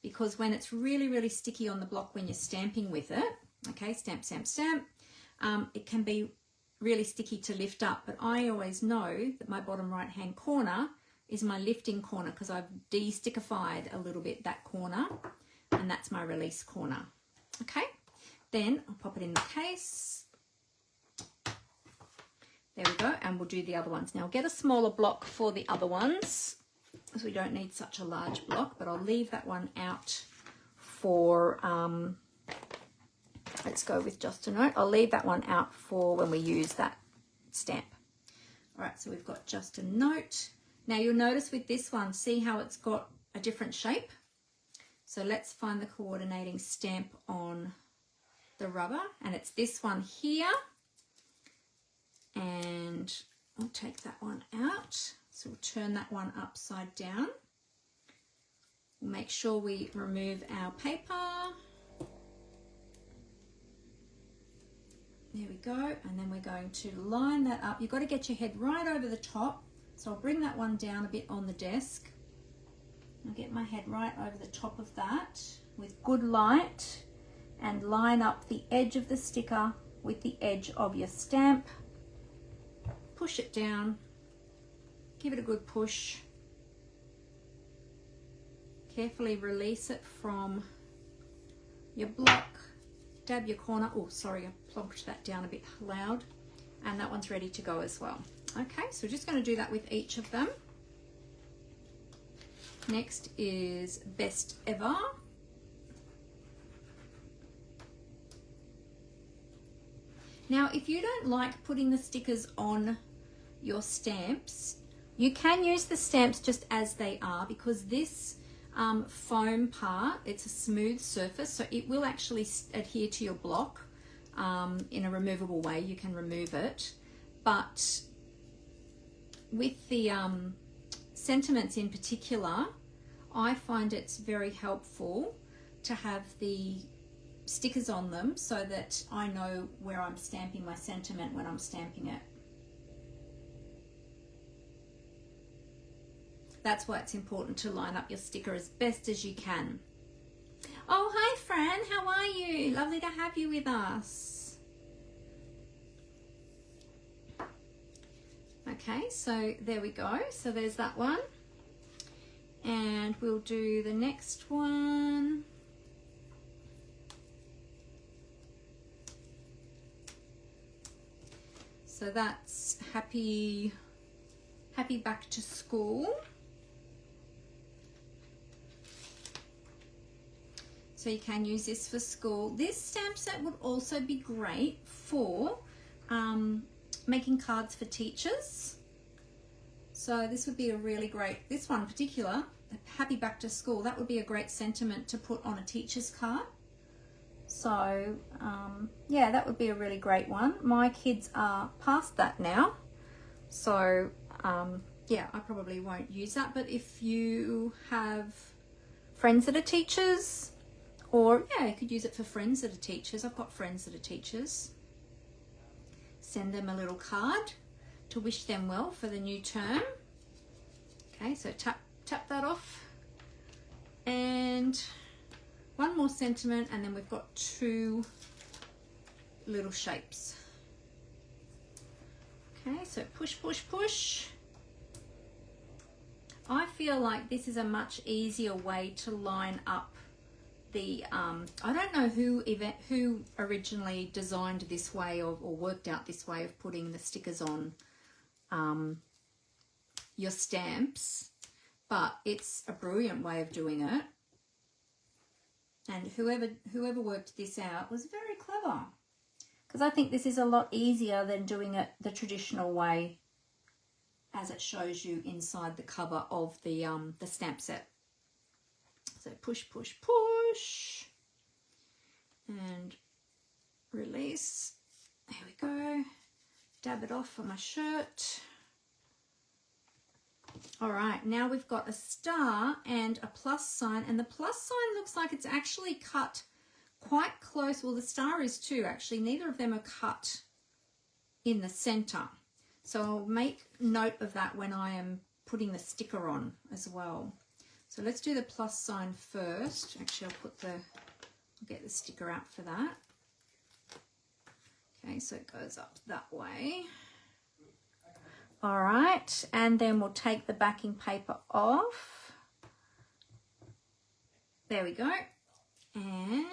Because when it's really, really sticky on the block when you're stamping with it, okay, stamp, stamp, stamp, it can be really sticky to lift up, but I always know that my bottom right hand corner is my lifting corner because I've de-stickified a little bit that corner, and that's my release corner. Okay, then I'll pop it in the case. There we go, and we'll do the other ones. Now I'll get a smaller block for the other ones, because we don't need such a large block, but I'll leave that one out for, let's go with just a note. I'll leave that one out for when we use that stamp. All right, so we've got just a note. Now you'll notice with this one, see how it's got a different shape? So let's find the coordinating stamp on the rubber, and it's this one here. And I'll take that one out. So we'll turn that one upside down. We'll make sure we remove our paper. There we go. And then we're going to line that up. You've got to get your head right over the top. So I'll bring that one down a bit on the desk. I'll get my head right over the top of that with good light, and line up the edge of the sticker with the edge of your stamp. Push it down. Give it a good push. Carefully release it from your block. Dab your corner. Oh, sorry, I plonked that down a bit loud. And that one's ready to go as well. Okay, so we're just going to do that with each of them. Next is Best Ever. Now, if you don't like putting the stickers on your stamps, you can use the stamps just as they are, because this foam part, it's a smooth surface, so it will actually adhere to your block in a removable way. You can remove it, but with the sentiments in particular, I find it's very helpful to have the stickers on them so that I know where I'm stamping my sentiment when I'm stamping it. That's why it's important to line up your sticker as best as you can. Oh, hi Fran, how are you? Lovely to have you with us. Okay, so there we go. So there's that one. And we'll do the next one. So that's happy back to school. So you can use this for school. This stamp set would also be great for making cards for teachers. So this would be a really great, this one in particular, happy back to school, that would be a great sentiment to put on a teacher's card. So yeah, that would be a really great one. My kids are past that now, so yeah, I probably won't use that, but if you have friends that are teachers, or yeah, you could use it for friends that are teachers. I've got friends that are teachers. Send them a little card to wish them well for the new term. Okay, so tap that off. And one more sentiment, and then we've got two little shapes. Okay, so push, push, push. I feel like this is a much easier way to line up the, I don't know who originally designed this way or worked out this way of putting the stickers on your stamps, but it's a brilliant way of doing it. And whoever worked this out was very clever, because I think this is a lot easier than doing it the traditional way as it shows you inside the cover of the stamp set. So push, push, push, and release. There we go. Dab it off on my shirt. All right, now we've got a star and a plus sign, and the plus sign looks like it's actually cut quite close. Well, the star is too, actually. Neither of them are cut in the center. So I'll make note of that when I am putting the sticker on as well. So let's do the plus sign first. Actually, I'll get the sticker out for that. Okay, so it goes up that way. All right, and then we'll take the backing paper off. There we go. And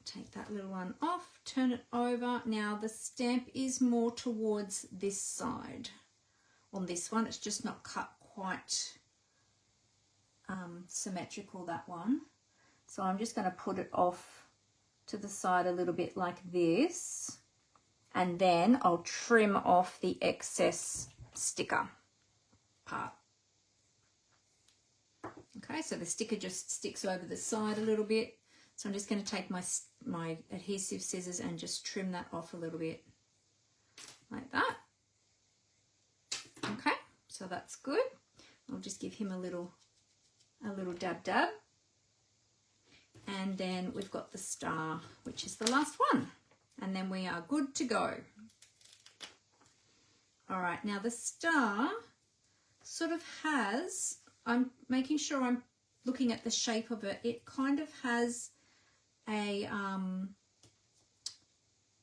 take that little one off, turn it over. Now the stamp is more towards this side. On this one, it's just not cut quite symmetrical, that one. So I'm just going to put it off to the side a little bit like this, and then I'll trim off the excess sticker part. Okay, so the sticker just sticks over the side a little bit. So I'm just going to take my adhesive scissors and just trim that off a little bit like that. Okay, so that's good. I'll just give him a little dab. And then we've got the star, which is the last one. And then we are good to go. All right, now the star sort of has, I'm making sure I'm looking at the shape of it. It kind of has a,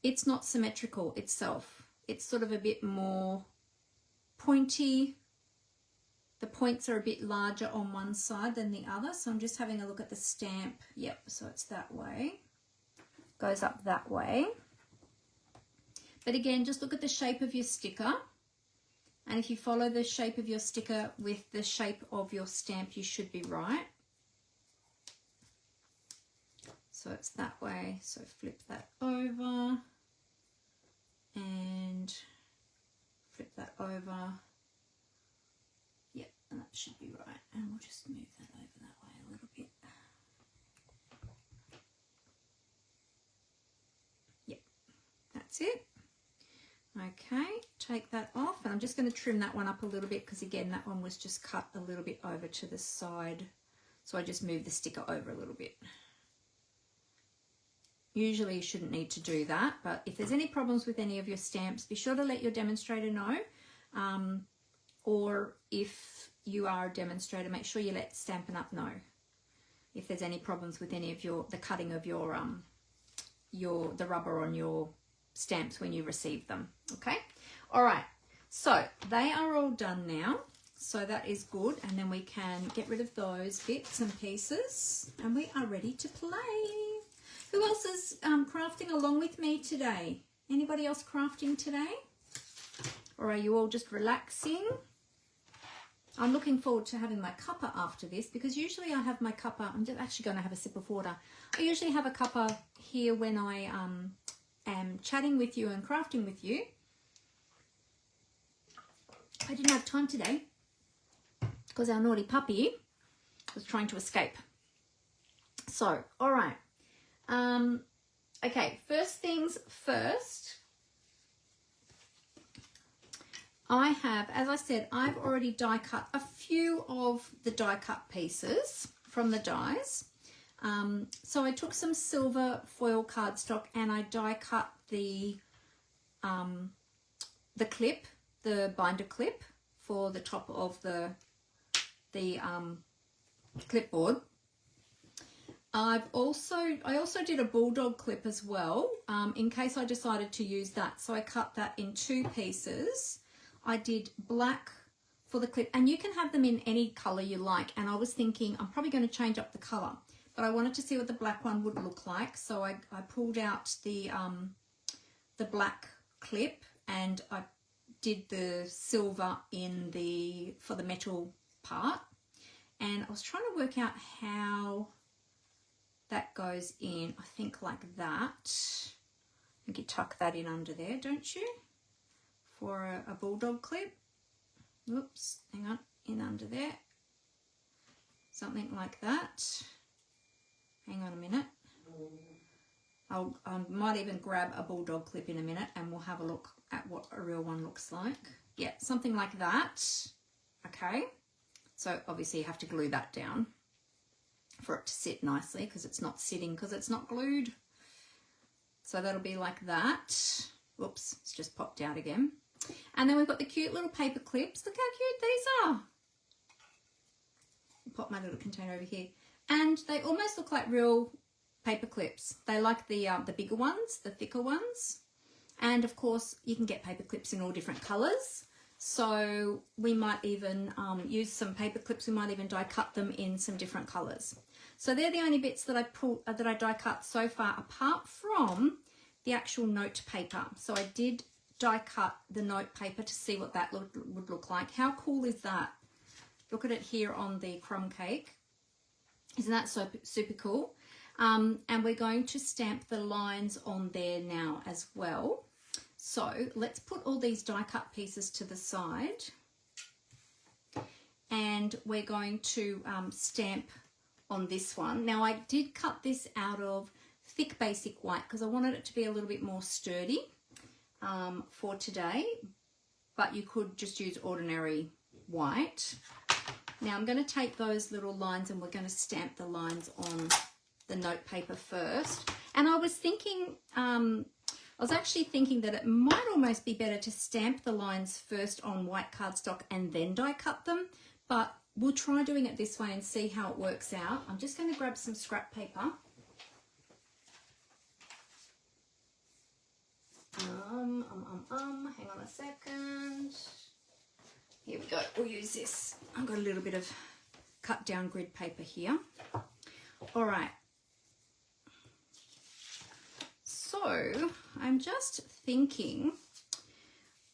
it's not symmetrical itself. It's sort of a bit more pointy. The points are a bit larger on one side than the other. So I'm just having a look at the stamp. Yep, so it's that way. Goes up that way. But again, just look at the shape of your sticker. And if you follow the shape of your sticker with the shape of your stamp, you should be right. So it's that way. So flip that over. And flip that over. And that should be right, and we'll just move that over that way a little bit. Yep, that's it. Okay, take that off, and I'm just going to trim that one up a little bit because again that one was just cut a little bit over to the side, so I just moved the sticker over a little bit. Usually you shouldn't need to do that, but if there's any problems with any of your stamps, be sure to let your demonstrator know, or if you are a demonstrator, make sure you let Stampin' Up know if there's any problems with any of the cutting of the rubber on your stamps when you receive them. Okay, all right, so they are all done now, so that is good, and then we can get rid of those bits and pieces, and we are ready to play. Who else is crafting along with me today? Anybody else crafting today, or are you all just relaxing? I'm looking forward to having my cuppa after this, because usually I have my cuppa, I'm just actually going to have a sip of water. I usually have a cuppa here when I am chatting with you and crafting with you. I didn't have time today because our naughty puppy was trying to escape. So, all right. Okay, first things first. I have, as I said, I've already die cut a few of the die cut pieces from the dies. So I took some silver foil cardstock and I die cut the clip, the binder clip for the top of the clipboard. I also did a bulldog clip as well, in case I decided to use that. So I cut that in two pieces. I did black for the clip, and you can have them in any color you like. And I was thinking I'm probably going to change up the color, but I wanted to see what the black one would look like. So I pulled out the black clip and I did the silver for the metal part. And I was trying to work out how that goes in. I think like that. I think you tuck that in under there, don't you? For a bulldog clip. Whoops, hang on, in under there. Something like that. Hang on a minute. I might even grab a bulldog clip in a minute and we'll have a look at what a real one looks like. Yeah, something like that. Okay, so obviously you have to glue that down for it to sit nicely because it's not sitting because it's not glued. So that'll be like that. Whoops, it's just popped out again. And then we've got the cute little paper clips. Look how cute these are. I'll pop my little container over here. And they almost look like real paper clips. They like the bigger ones, the thicker ones. And of course, you can get paper clips in all different colours. So we might even use some paper clips. We might even die cut them in some different colours. So they're the only bits that I die cut so far, apart from the actual note paper. So I did die cut the note paper to see what that would look like. How cool is that? Look at it here on the crumb cake. Isn't that so super cool? And we're going to stamp the lines on there now as well. So let's put all these die cut pieces to the side, and we're going to stamp on this one. Now I did cut this out of thick basic white because I wanted it to be a little bit more sturdy for today, but you could just use ordinary white. Now I'm going to take those little lines and we're going to stamp the lines on the note paper first. And I was thinking, I was actually thinking that it might almost be better to stamp the lines first on white cardstock and then die cut them, but we'll try doing it this way and see how it works out. I'm just going to grab some scrap paper. Hang on a second. Here we go, we'll use this. I've got a little bit of cut down grid paper here. All right. So I'm just thinking,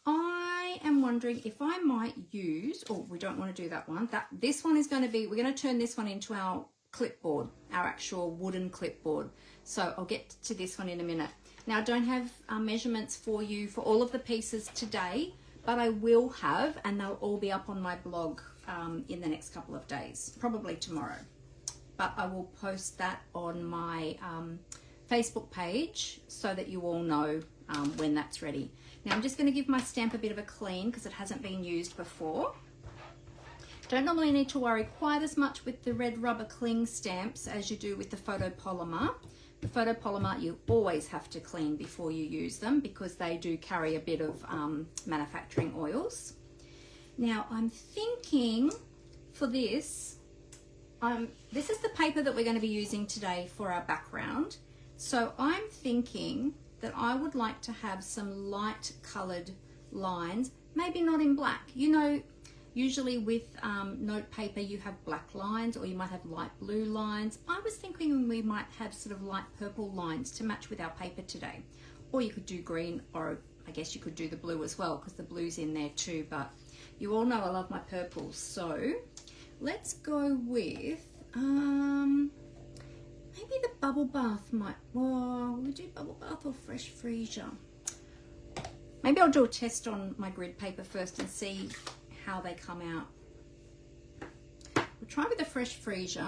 I am wondering if I might use, oh, we don't want to do that one. This one is going to be, we're going to turn this one into our clipboard, our actual wooden clipboard. So I'll get to this one in a minute. Now I don't have measurements for you for all of the pieces today, but I will have, and they'll all be up on my blog in the next couple of days, probably tomorrow. But I will post that on my Facebook page so that you all know when that's ready. Now I'm just going to give my stamp a bit of a clean because it hasn't been used before. Don't normally need to worry quite as much with the red rubber cling stamps as you do with the photopolymer. The photopolymer you always have to clean before you use them because they do carry a bit of manufacturing oils. Now I'm thinking for this, this is the paper that we're going to be using today for our background. So I'm thinking that I would like to have some light coloured lines, maybe not in black. You know, usually with note paper you have black lines or you might have light blue lines. I was thinking we might have sort of light purple lines to match with our paper today. Or you could do green, or I guess you could do the blue as well because the blue's in there too, but you all know I love my purples. So let's go with maybe the bubble bath might, well, we do bubble bath or fresh freezer. Maybe I'll do a test on my grid paper first and see how they come out. We'll try with the fresh freezer,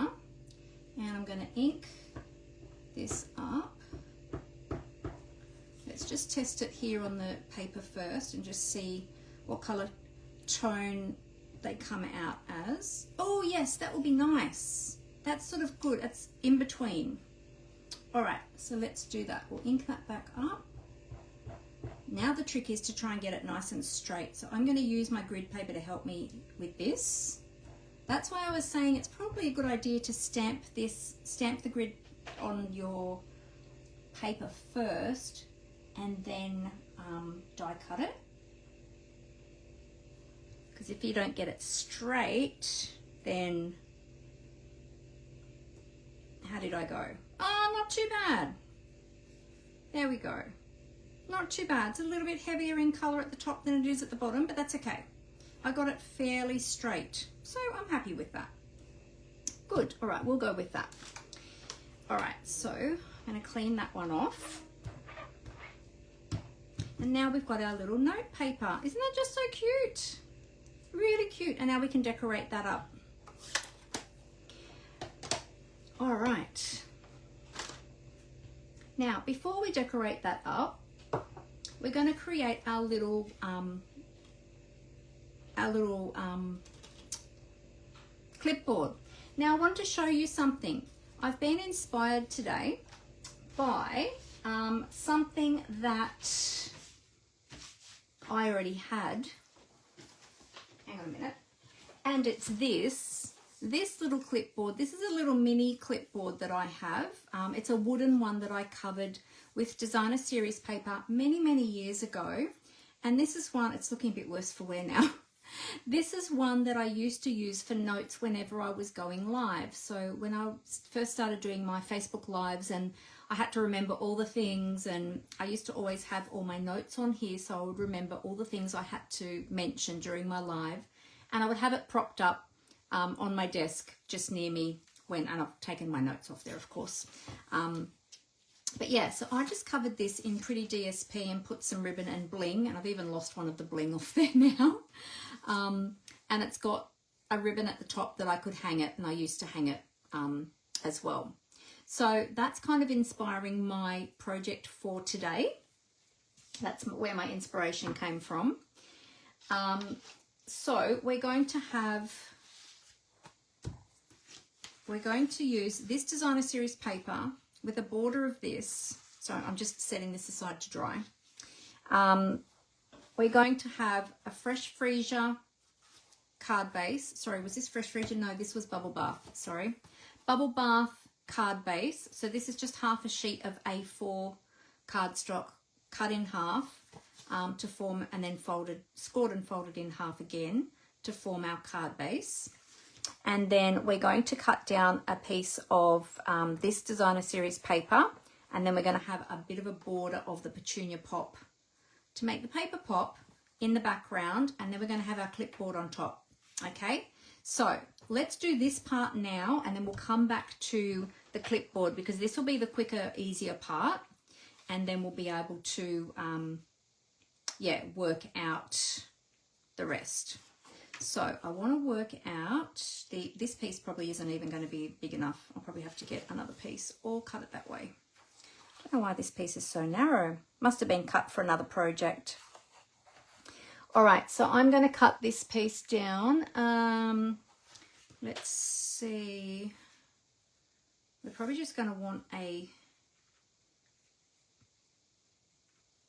and I'm going to ink this up. Let's just test it here on the paper first and just see what colour tone they come out as. Oh yes, that will be nice. That's sort of good. It's in between. All right, so let's do that. We'll ink that back up. Now the trick is to try and get it nice and straight. So I'm going to use my grid paper to help me with this. That's why I was saying it's probably a good idea to stamp the grid on your paper first and then die cut it. Because if you don't get it straight, then how did I go? Oh, not too bad. There we go. Not too bad. It's a little bit heavier in colour at the top than it is at the bottom, but that's okay. I got it fairly straight, so I'm happy with that. Good. All right, we'll go with that. All right, so I'm going to clean that one off. And now we've got our little note paper. Isn't that just so cute? Really cute. And now we can decorate that up. All right. Now, before we decorate that up, we're going to create our little clipboard. Now, I want to show you something. I've been inspired today by something that I already had. Hang on a minute. And it's this little clipboard. This is a little mini clipboard that I have. It's a wooden one that I covered with designer series paper many years ago. And this is one, it's looking a bit worse for wear now. This is one that I used to use for notes whenever I was going live. So when I first started doing my Facebook lives and I had to remember all the things, and I used to always have all my notes on here, so I would remember all the things I had to mention during my live, and I would have it propped up on my desk just near me and I've taken my notes off there, of course. But yeah, so I just covered this in pretty DSP and put some ribbon and bling, and I've even lost one of the bling off there now. And it's got a ribbon at the top that I could hang it, and I used to hang it as well. So that's kind of inspiring my project for today. That's where my inspiration came from. So we're going to use this designer series paper with a border of this. So I'm just setting this aside to dry. We're going to have a Fresh Freesia card base. Sorry, was this Fresh Freesia? No, this was Bubble Bath. Sorry. Bubble Bath card base. So this is just half a sheet of A4 cardstock cut in half to form, and then scored and folded in half again to form our card base. And then we're going to cut down a piece of this designer series paper, and then we're going to have a bit of a border of the petunia pop to make the paper pop in the background, and then we're going to have our clipboard on top. Okay, so let's do this part now, and then we'll come back to the clipboard because this will be the quicker, easier part, and then we'll be able to work out the rest. So I want to work out this piece probably isn't even going to be big enough. I'll probably have to get another piece or cut it that way. I don't know why this piece is so narrow. Must have been cut for another project. All right, so I'm going to cut this piece down. Let's see. We're probably just going to want a,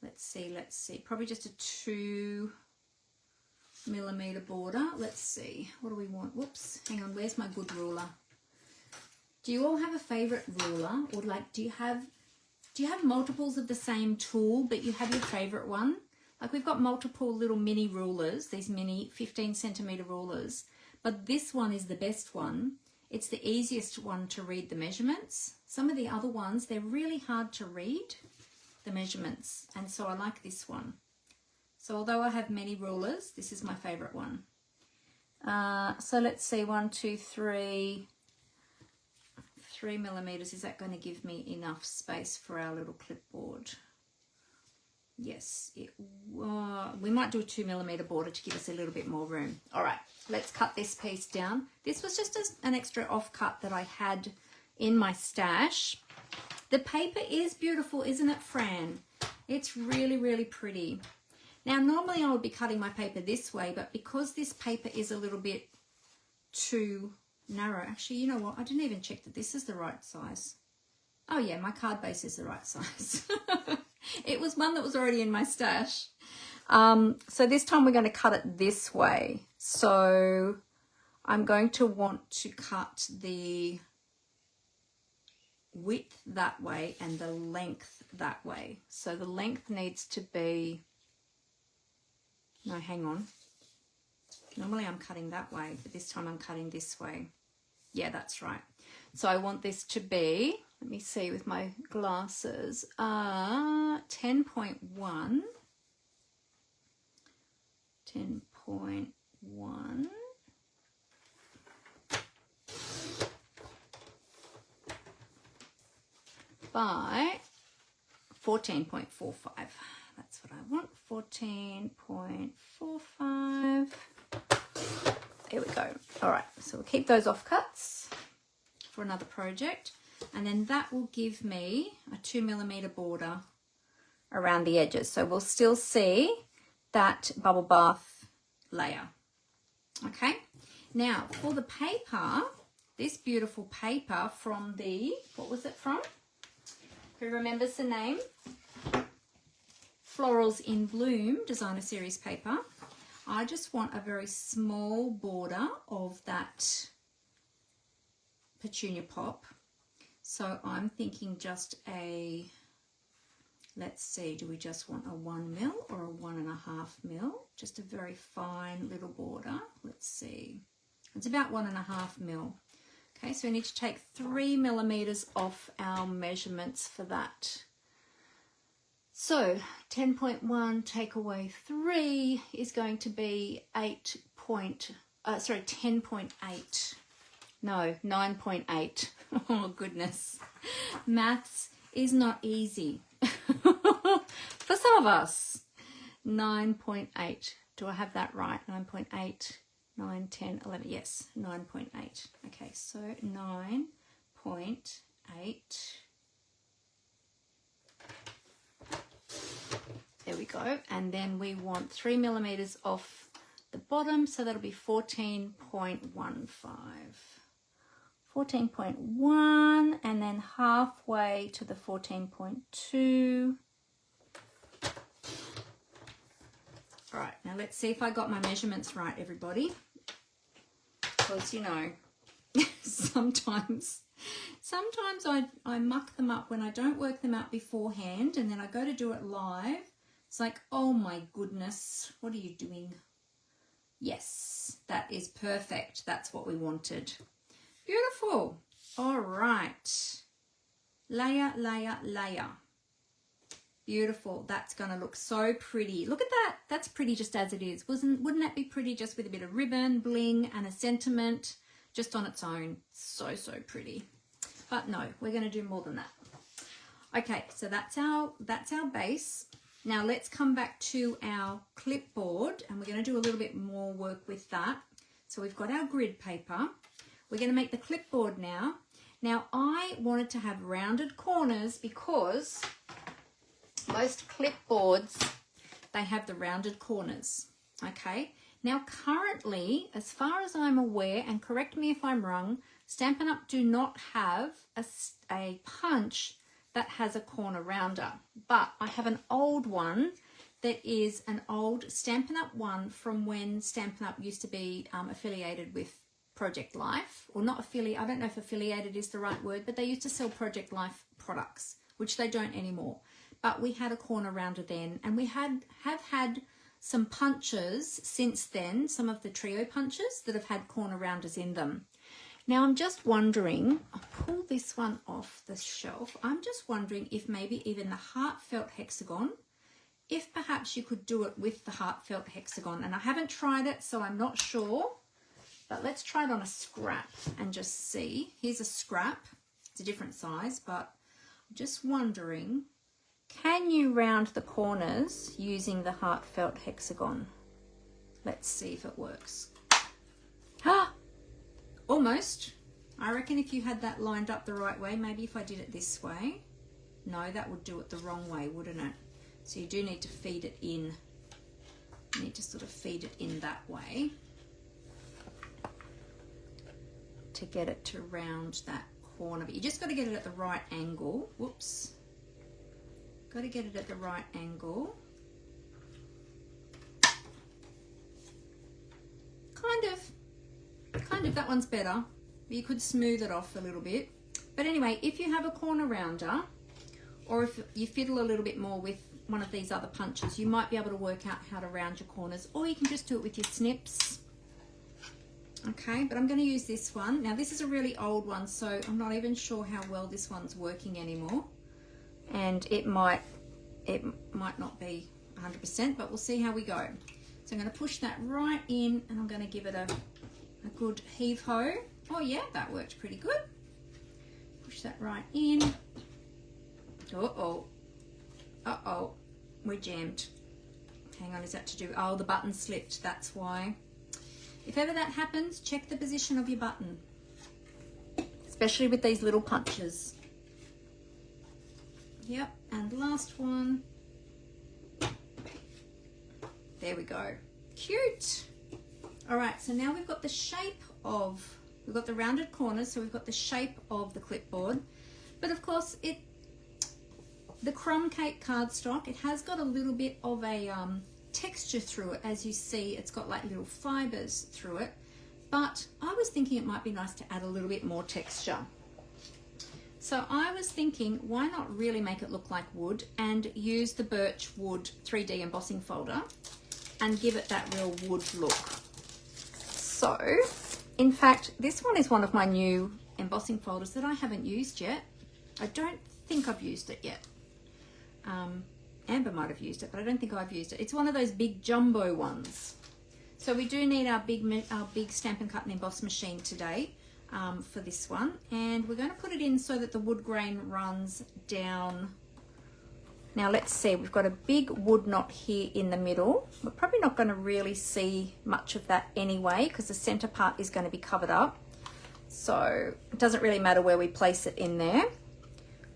let's see, probably just a 2 millimeter border. Let's see, what do we want? Whoops, hang on, where's my good ruler? Do you all have a favorite ruler, or like do you have multiples of the same tool but you have your favorite one? Like we've got multiple little mini rulers, these mini 15 centimeter rulers, but this one is the best one. It's the easiest one to read the measurements. Some of the other ones, they're really hard to read the measurements, and so I like this one. So although I have many rulers, this is my favorite one. So let's see, 1, 2, 3 millimeters. Is that going to give me enough space for our little clipboard? Yes, we might do a 2 millimeter border to give us a little bit more room. All right, let's cut this piece down. This was just an extra offcut that I had in my stash. The paper is beautiful, isn't it, Fran? It's really pretty. Now, normally I would be cutting my paper this way, but because this paper is a little bit too narrow, actually, you know what? I didn't even check that this is the right size. Oh yeah, my card base is the right size. It was one that was already in my stash. So this time we're going to cut it this way. So I'm going to want to cut the width that way and the length that way. So the length needs to be, no, hang on. Normally I'm cutting that way, but this time I'm cutting this way. Yeah, that's right. So I want this to be, let me see with my glasses, 10.1. 10.1. By 14.45. That's what I want, 14.45. There we go. All right, so we'll keep those offcuts for another project. And then that will give me a 2mm border around the edges. So we'll still see that bubble bath layer. Okay, now for the paper, this beautiful paper from the, what was it from? Who remembers the name? Florals in Bloom Designer Series paper. I just want a very small border of that petunia pop. So I'm thinking just a, let's see, do we just want a 1mm or a 1.5mm? Just a very fine little border. Let's see. It's about 1.5mm. Okay, so we need to take 3mm off our measurements for that. So 10.1 take away 3 is going to be 10.8. No, 9.8. Oh goodness. Maths is not easy for some of us. 9.8. Do I have that right? 9.8, 9, 10, 11. Yes, 9.8. Okay, so 9.8. There we go. And then we want 3mm off the bottom, so that'll be 14.15. 14.1, and then halfway to the 14.2. All right, now let's see if I got my measurements right, everybody. Because, you know, sometimes I muck them up when I don't work them out beforehand, and then I go to do it live. It's like, oh my goodness, what are you doing? Yes, that is perfect. That's what we wanted. Beautiful. All right. Layer, layer, layer. Beautiful. That's going to look so pretty. Look at that. That's pretty just as it is. Wouldn't that be pretty just with a bit of ribbon, bling, and a sentiment just on its own? So, so pretty. But no, we're going to do more than that. Okay, so that's our base. Now let's come back to our clipboard, and we're going to do a little bit more work with that. So we've got our grid paper. We're going to make the clipboard now. Now I wanted to have rounded corners because most clipboards, they have the rounded corners. Okay. Now currently, as far as I'm aware, and correct me if I'm wrong, Stampin' Up! Do not have a punch that has a corner rounder, but I have an old one that is an old Stampin' Up! One from when Stampin' Up! Used to be affiliated with Project Life, or not affiliate. I don't know if affiliated is the right word, but they used to sell Project Life products, which they don't anymore. But we had a corner rounder then, and we have had some punches since then, some of the trio punches that have had corner rounders in them. Now I'm just wondering, I'll pull this one off the shelf. I'm just wondering if maybe even the heartfelt hexagon, if perhaps you could do it with the heartfelt hexagon. And I haven't tried it, so I'm not sure, but let's try it on a scrap and just see. Here's a scrap. It's a different size, but I'm just wondering, can you round the corners using the heartfelt hexagon? Let's see if it works. Ah! Almost. I reckon if you had that lined up the right way, maybe if I did it this way. No, that would do it the wrong way, wouldn't it? So you do need to feed it in. You need to sort of feed it in that way to get it to round that corner. But you just got to get it at the right angle. Whoops. Got to get it at the right angle. Kind of, that one's better. You could smooth it off a little bit. But anyway, if you have a corner rounder, or if you fiddle a little bit more with one of these other punches, you might be able to work out how to round your corners, or you can just do it with your snips. Okay, but I'm going to use this one. Now this is a really old one, so I'm not even sure how well this one's working anymore. And it might not be 100%, but we'll see how we go. So I'm going to push that right in, and I'm going to give it a good heave-ho. Oh yeah, that worked pretty good. Push that right in. Uh-oh. Uh-oh. We're jammed. Hang on, is that to do? Oh, the button slipped, that's why. If ever that happens, check the position of your button. Especially with these little punches. Yep, and last one. There we go. Cute. All right, so now we've got the shape of, we've got the rounded corners, so we've got the shape of the clipboard. But of course, the crumb cake cardstock, it has got a little bit of a texture through it. As you see, it's got like little fibers through it. But I was thinking it might be nice to add a little bit more texture. So I was thinking, why not really make it look like wood and use the birch wood 3D embossing folder and give it that real wood look. So, in fact, this one is one of my new embossing folders that I haven't used yet. I don't think I've used it yet. Amber might have used it, but I don't think I've used it. It's one of those big jumbo ones. So we do need our big Stampin' Cut and Emboss machine today for this one. And we're going to put it in so that the wood grain runs down. Now let's see, we've got a big wood knot here in the middle. We're probably not going to really see much of that anyway because the center part is going to be covered up. So it doesn't really matter where we place it in there.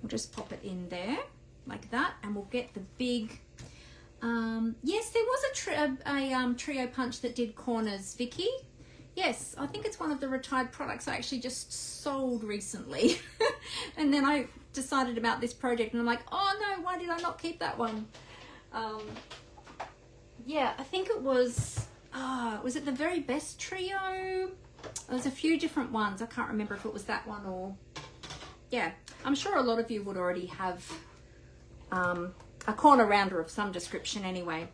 We'll just pop it in there like that, and we'll get the big, yes, there was a trio punch that did corners, Vicky. Yes, I think it's one of the retired products I actually just sold recently. And then I decided about this project and I'm like, oh no, why did I not keep that one? Yeah, I think it was it the Very Best Trio? There's a few different ones. I can't remember if it was that one or, yeah. I'm sure a lot of you would already have a corner rounder of some description anyway.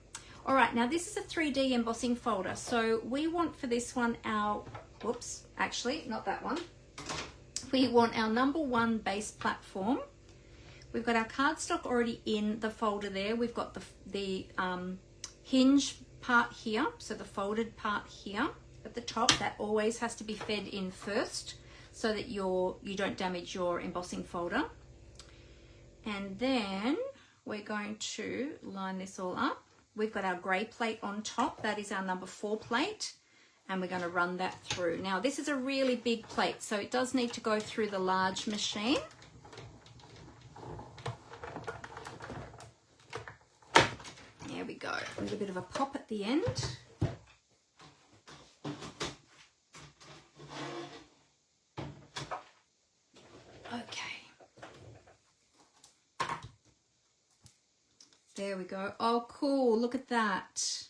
All right, now this is a 3D embossing folder. So we want for this one our, whoops, actually, not that one. We want our #1 base platform. We've got our cardstock already in the folder there. We've got the hinge part here, so the folded part here at the top. That always has to be fed in first so that you don't damage your embossing folder. And then we're going to line this all up. We've got our grey plate on top. That is our #4 plate. And we're going to run that through. Now, this is a really big plate, so it does need to go through the large machine. There we go. A little bit of a pop at the end. Okay. There we go. Oh, cool. Look at that.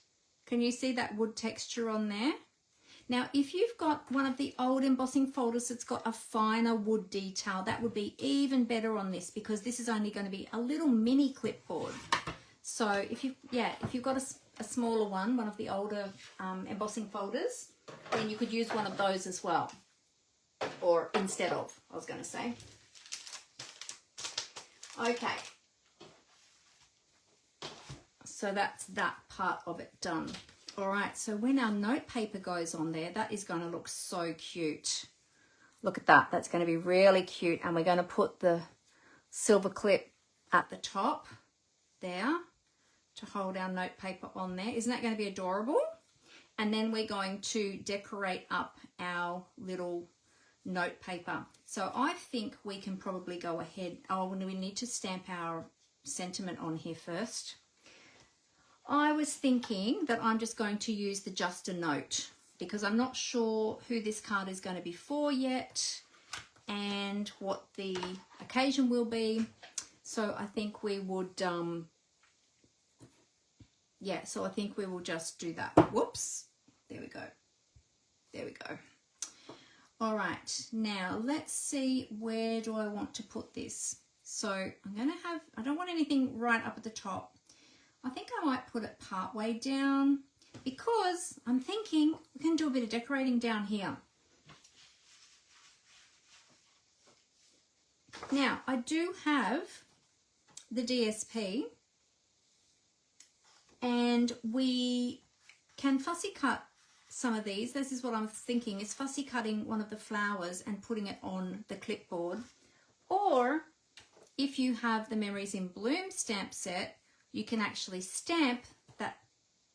Can you see that wood texture on there? Now, if you've got one of the old embossing folders that's got a finer wood detail, that would be even better on this because this is only going to be a little mini clipboard. So if you've got a smaller one of the older embossing folders, then you could use one of those as well. Or instead of, I was going to say. Okay. So that's that part of it done. All right, so when our note paper goes on there, that is going to look so cute. Look at that. That's going to be really cute. And we're going to put the silver clip at the top there to hold our note paper on there. Isn't that going to be adorable? And then we're going to decorate up our little note paper. So I think we can probably go ahead. Oh, we need to stamp our sentiment on here first. I was thinking that I'm just going to use the Just a Note because I'm not sure who this card is going to be for yet and what the occasion will be. So I think we would, so I think we will just do that. Whoops. There we go. There we go. All right. Now let's see, where do I want to put this? So I'm going to have, I don't want anything right up at the top. I think I might put it part way down because I'm thinking we can do a bit of decorating down here. Now, I do have the DSP and we can fussy cut some of these. This is what I'm thinking, is fussy cutting one of the flowers and putting it on the clipboard. Or if you have the Memories in Bloom stamp set, you can actually stamp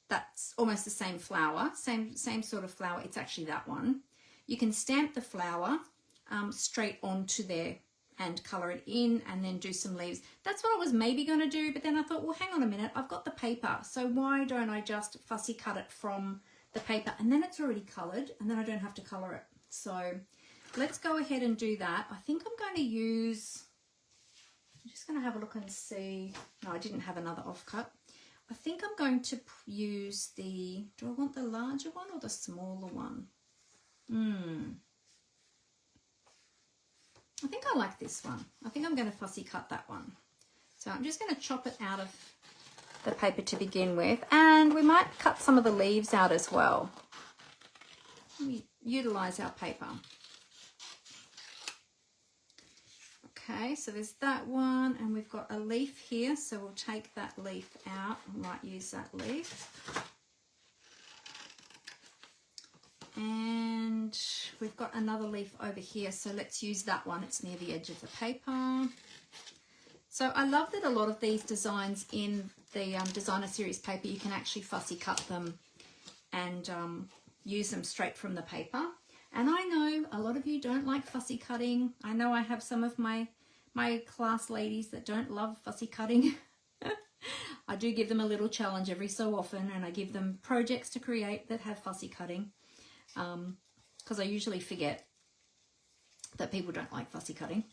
that's almost the same flower, same sort of flower. It's actually that one. You can stamp the flower straight onto there and colour it in and then do some leaves. That's what I was maybe going to do, but then I thought, well, hang on a minute, I've got the paper, so why don't I just fussy cut it from the paper, and then it's already coloured and then I don't have to colour it. So let's go ahead and do that. I think I'm going to use, I'm just going to have a look and see. No, I didn't have another offcut. I think I'm going to use the, do I want the larger one or the smaller one? I think I like this one. I think I'm going to fussy cut that one. So I'm just going to chop it out of the paper to begin with, and we might cut some of the leaves out as well. We utilize our paper. Okay, so there's that one, and we've got a leaf here, so we'll take that leaf out. I might use that leaf. And we've got another leaf over here, so let's use that one. It's near the edge of the paper. So I love that a lot of these designs in the designer series paper, you can actually fussy cut them and use them straight from the paper. And I know a lot of you don't like fussy cutting. I know I have some of my class ladies that don't love fussy cutting. I do give them a little challenge every so often, and I give them projects to create that have fussy cutting, because I usually forget that people don't like fussy cutting.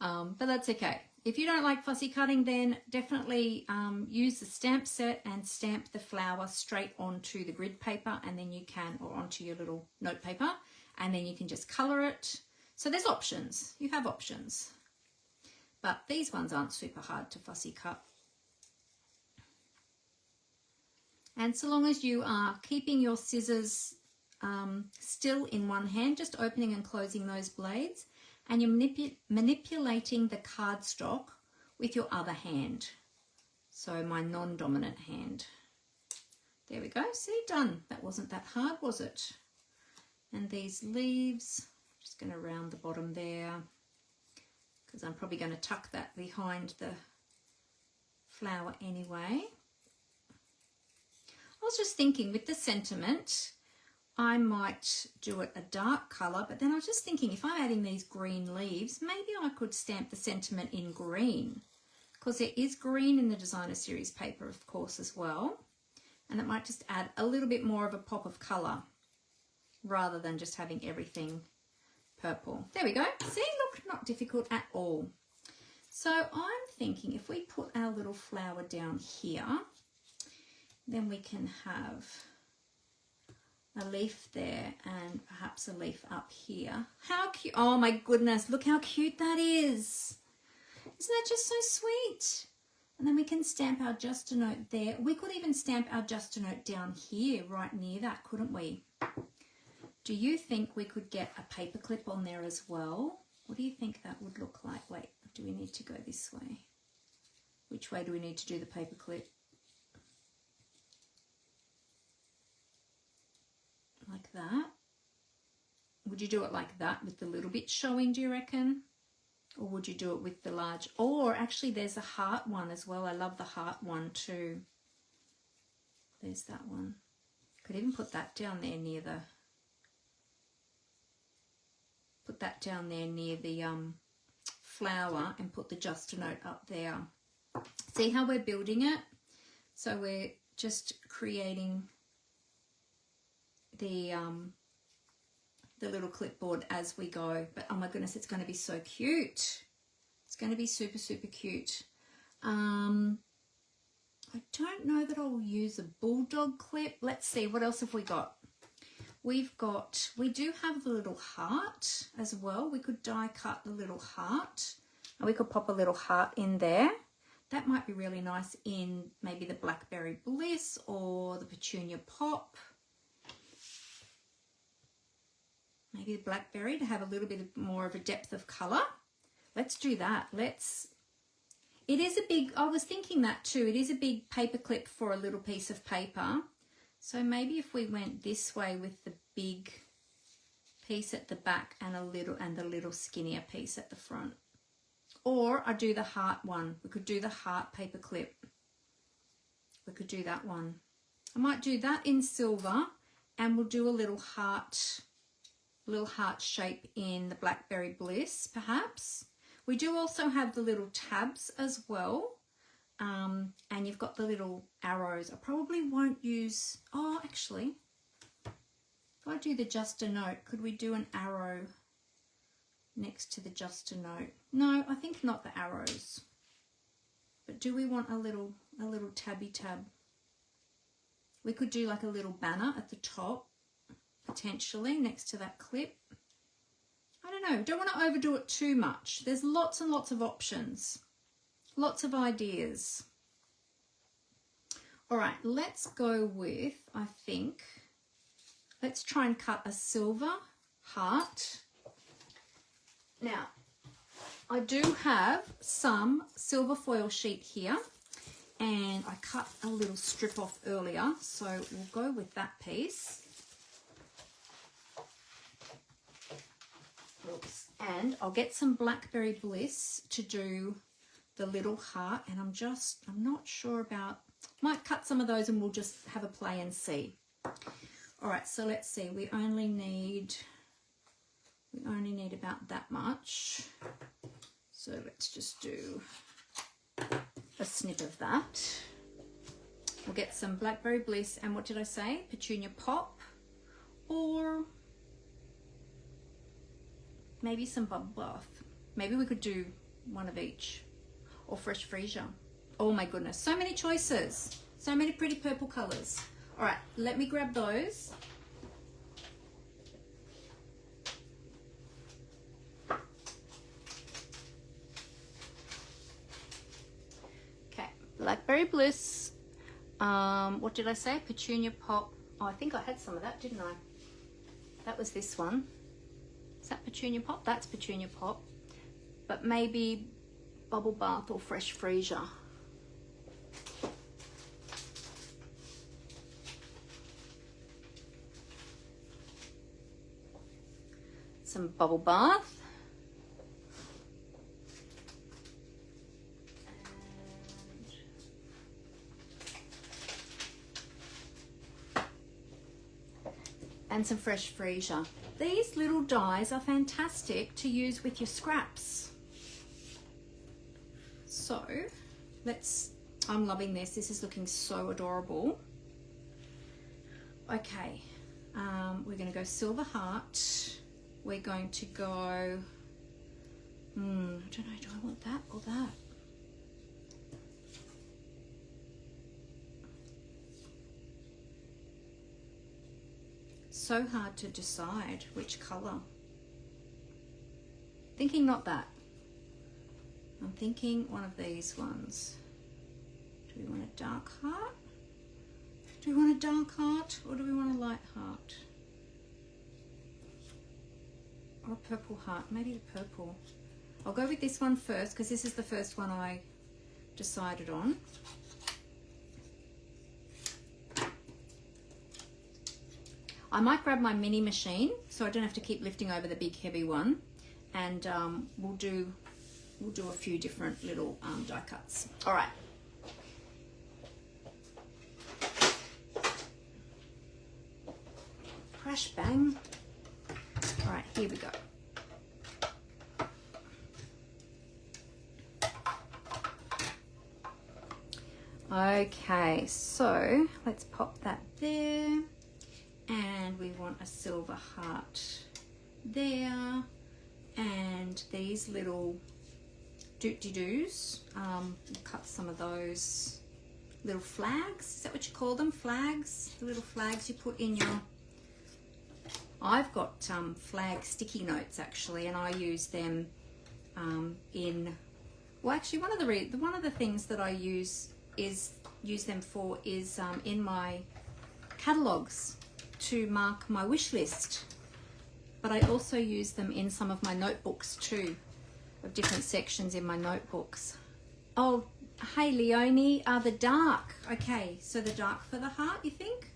But that's okay. If you don't like fussy cutting, then definitely use the stamp set and stamp the flower straight onto the grid paper, and then you can, or onto your little note paper, and then you can just colour it. So there's options. You have options. But these ones aren't super hard to fussy cut. And so long as you are keeping your scissors still in one hand, just opening and closing those blades, and you're manipulating the cardstock with your other hand. So my non-dominant hand. There we go, see, done. That wasn't that hard, was it? And these leaves, just going to round the bottom there, because I'm probably going to tuck that behind the flower anyway. I was just thinking with the sentiment, I might do it a dark colour, but then I was just thinking if I'm adding these green leaves, maybe I could stamp the sentiment in green, because there is green in the designer series paper, of course, as well. And it might just add a little bit more of a pop of colour rather than just having everything purple. There we go. See, look, not difficult at all. So I'm thinking if we put our little flower down here, then we can have a leaf there and perhaps a leaf up here. How cute. Oh my goodness, look how cute that is. Isn't that just so sweet? And then we can stamp our just a note there. We could even stamp our just a note down here right near that, couldn't we? Do you think we could get a paper clip on there as well? What do you think that would look like? Wait, do we need to go this way? Which way do we need to do the paper clip? Like that. Would you do it like that with the little bit showing, do you reckon? Or would you do it with the large? Or actually there's a heart one as well. I love the heart one too. There's that one. Could even put that down there near the, flower, and put the just a note up there. See how we're building it? So we're just creating the little clipboard as we go. But oh my goodness, it's going to be so cute. It's going to be super, super cute. I don't know that I'll use a bulldog clip. Let's see, what else have we got? We do have the little heart as well. We could die cut the little heart, and we could pop a little heart in there. That might be really nice in maybe the Blackberry Bliss or the Petunia Pop. Maybe the Blackberry to have a little bit more of a depth of colour. Let's do that. It is a big, I was thinking that too, it is a big paper clip for a little piece of paper. So maybe if we went this way with the big piece at the back and the little skinnier piece at the front. Or I do the heart one. We could do the heart paper clip. We could do that one. I might do that in silver, and we'll do a little heart shape in the Blackberry Bliss, perhaps. We do also have the little tabs as well. And you've got the little arrows. I probably won't use, oh, actually, if I do the just a note, could we do an arrow next to the just a note? No, I think not the arrows. But do we want a little tabby tab? We could do like a little banner at the top, potentially next to that clip. I don't know, don't want to overdo it too much. There's lots and lots of options, lots of ideas. All right, let's go with, I think, let's try and cut a silver heart. Now, I do have some silver foil sheet here, and I cut a little strip off earlier, so we'll go with that piece. Oops. And I'll get some Blackberry Bliss to do the little heart, and I'm not sure about, might cut some of those and we'll just have a play and see. All right, so let's see, we only need about that much. So let's just do a snip of that. We'll get some Blackberry Bliss, and what did I say? Petunia Pop, or maybe some Bubble Bath. Maybe we could do one of each, or Fresh Freesia. Oh my goodness, so many choices, so many pretty purple colors. All right, let me grab those. Okay, Blackberry Bliss. What did I say? Petunia Pop. Oh, I think I had some of that, didn't I? That was this one. Is that Petunia Pop? That's Petunia Pop. But maybe Bubble Bath or Fresh Freesia. Some Bubble Bath. And some Fresh Freesia. These little dies are fantastic to use with your scraps. So I'm loving this. This is looking so adorable. Okay, we're going to go Silver Heart. We're going to go, I don't know, do I want that or that? So hard to decide which color. Thinking not that. I'm thinking one of these ones. Do we want a dark heart? Do we want a dark heart, or do we want a light heart? Or a purple heart? Maybe the purple. I'll go with this one first because this is the first one I decided on. I might grab my mini machine so I don't have to keep lifting over the big heavy one, and we'll do a few different little die cuts. All right. Crash bang. All right, here we go. Okay, so let's pop that there. And we want a silver heart there. And these little doot-de-doos, cut some of those little flags. Is that what you call them? Flags? The little flags you put in your... I've got flag sticky notes actually, and I use them in... Well, actually, one of the things that I use them for is in my catalogs to mark my wish list. But I also use them in some of my notebooks too, of different sections in my notebooks. Oh, hey Leonie, the dark. Okay, so the dark for the heart, you think?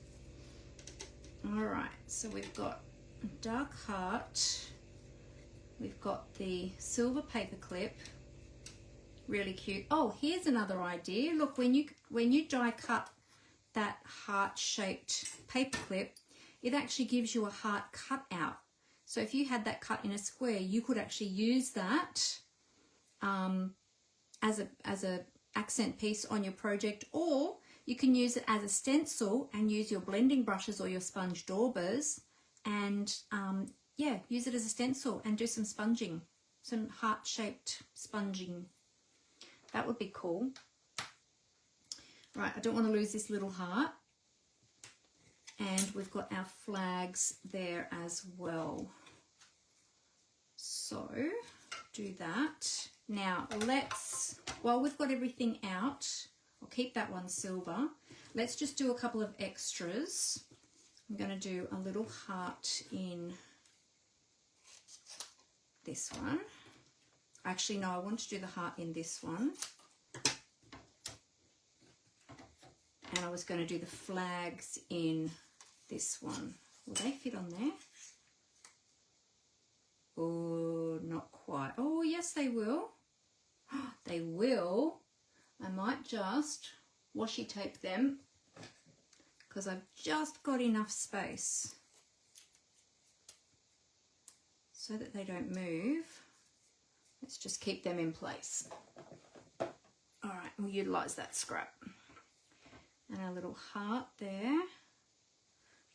All right, so we've got a dark heart. We've got the silver paper clip. Really cute. Oh, here's another idea. Look, when you die cut that heart-shaped paper clip, it actually gives you a heart cut out. So if you had that cut in a square, you could actually use that as a accent piece on your project, or you can use it as a stencil and use your blending brushes or your sponge daubers and yeah, use it as a stencil and do some sponging, some heart-shaped sponging. That would be cool. Right, I don't want to lose this little heart. And we've got our flags there as well. So do that. Now let's, while we've got everything out, I'll keep that one silver. Let's just do a couple of extras. I'm going to do a little heart in this one. Actually, no, I want to do the heart in this one. And I was going to do the flags in this one. Will they fit on there? Oh, not quite. Oh, yes, they will. They will. I might just washi tape them because I've just got enough space so that they don't move. Let's just keep them in place. All right, we'll utilize that scrap. And our little heart there.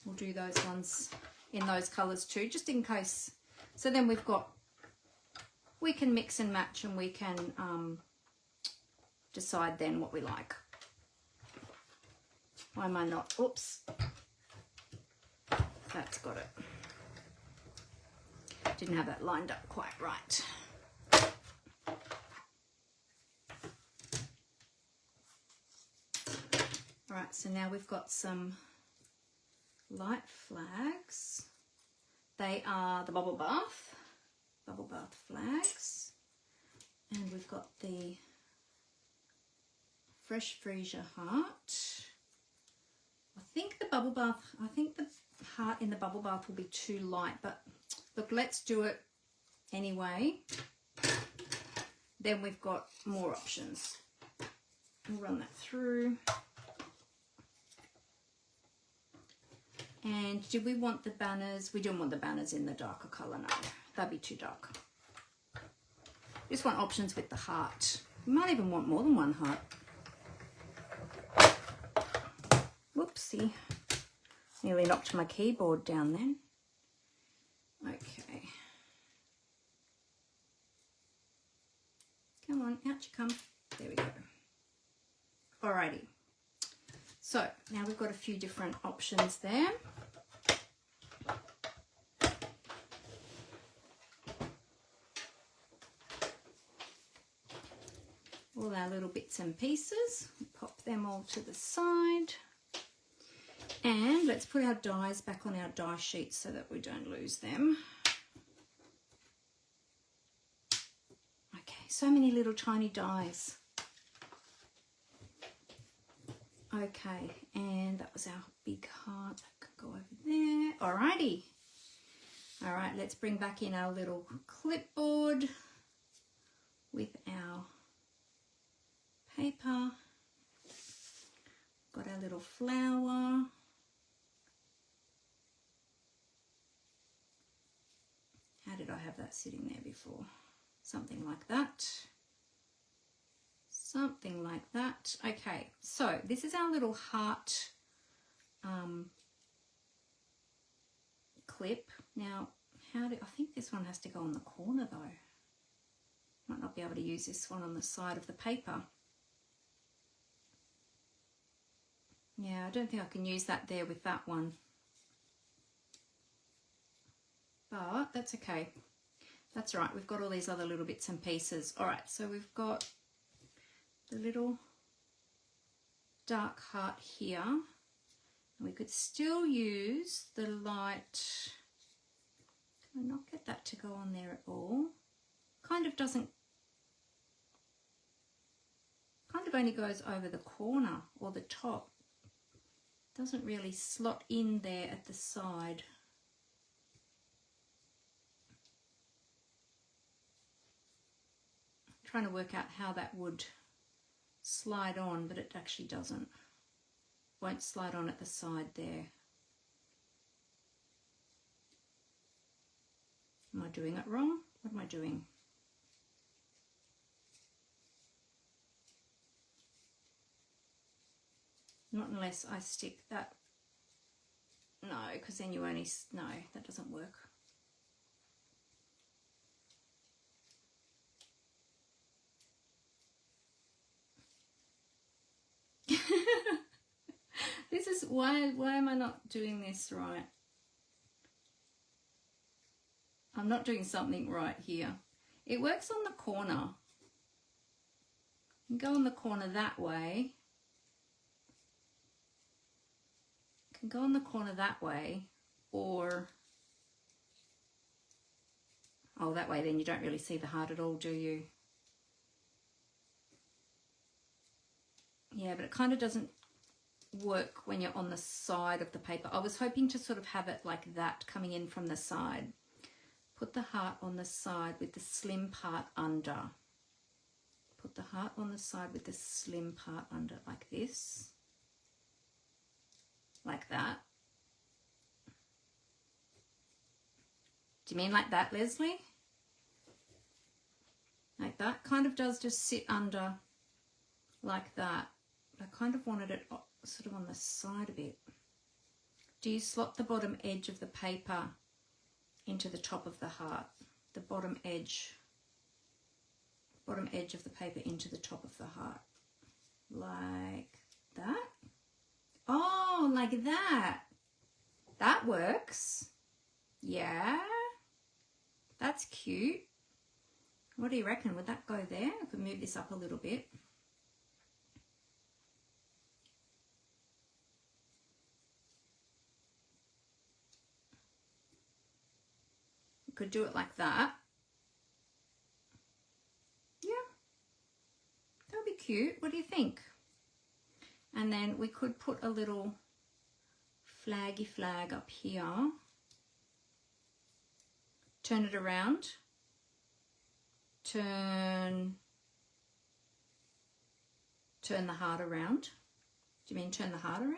We'll do those ones in those colours too, just in case. So then we've got, we can mix and match and we can decide then what we like. Why am I not? Oops. That's got it. Didn't have that lined up quite right. All right, so now we've got some light flags. They are the bubble bath flags. And we've got the fresh freesia heart. I think the heart in the bubble bath will be too light, but look, let's do it anyway. Then we've got more options. We'll run that through. And do we want the banners? We don't want the banners in the darker colour, no. That'd be too dark. Just want options with the heart. We might even want more than one heart. Whoopsie. Nearly knocked my keyboard down then. Okay. Come on, out you come. There we go. Alrighty. So now we've got a few different options there. All our little bits and pieces, pop them all to the side. And let's put our dies back on our die sheets so that we don't lose them. Okay, so many little tiny dies. Okay, and that was our big heart. That could go over there. Alrighty. All right, let's bring back in our little clipboard with our paper. Got our little flower. How did I have that sitting there before? Something like that. Something like that. Okay, so this is our little heart clip. Now, I think this one has to go on the corner though. Might not be able to use this one on the side of the paper. Yeah, I don't think I can use that there with that one. But that's okay. That's all right. We've got all these other little bits and pieces. All right, so we've got the little dark heart here. And we could still use the light. Can I not get that to go on there at all? Kind of only goes over the corner or the top. Doesn't really slot in there at the side. I'm trying to work out how that would slide on, but it actually doesn't. Won't slide on at the side there. Am I doing it wrong? What am I doing? Not unless I stick that. No, because then you only, no, that doesn't work. This is, why am I not doing this right? I'm not doing something right here. It works on the corner. You can go on the corner that way. Can go on the corner that way, or oh, that way then you don't really see the heart at all, do you? Yeah, but it kind of doesn't work when you're on the side of the paper. I was hoping to sort of have it like that coming in from the side. Put the heart on the side with the slim part under. Put the heart on the side with the slim part under, like this. Like that. Do you mean like that, Leslie? Like that? Kind of does just sit under like that. I kind of wanted it sort of on the side a bit. Do you slot the bottom edge of the paper into the top of the heart? The bottom edge of the paper into the top of the heart. Like that. Oh, like that. That works. Yeah. That's cute. What do you reckon? Would that go there? I could move this up a little bit. Could do it like that. Yeah, that would be cute. What do you think? And then we could put a little flaggy flag up here. Turn it around. Turn the heart around. Do you mean turn the heart around?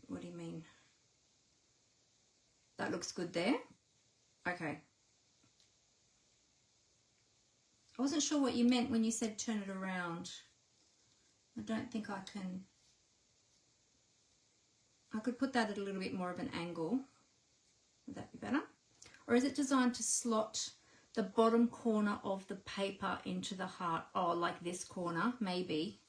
What do you mean? That looks good there. Okay. I wasn't sure what you meant when you said turn it around. I don't think I can. I could put that at a little bit more of an angle. Would that be better? Or is it designed to slot the bottom corner of the paper into the heart? Oh, like this corner, maybe.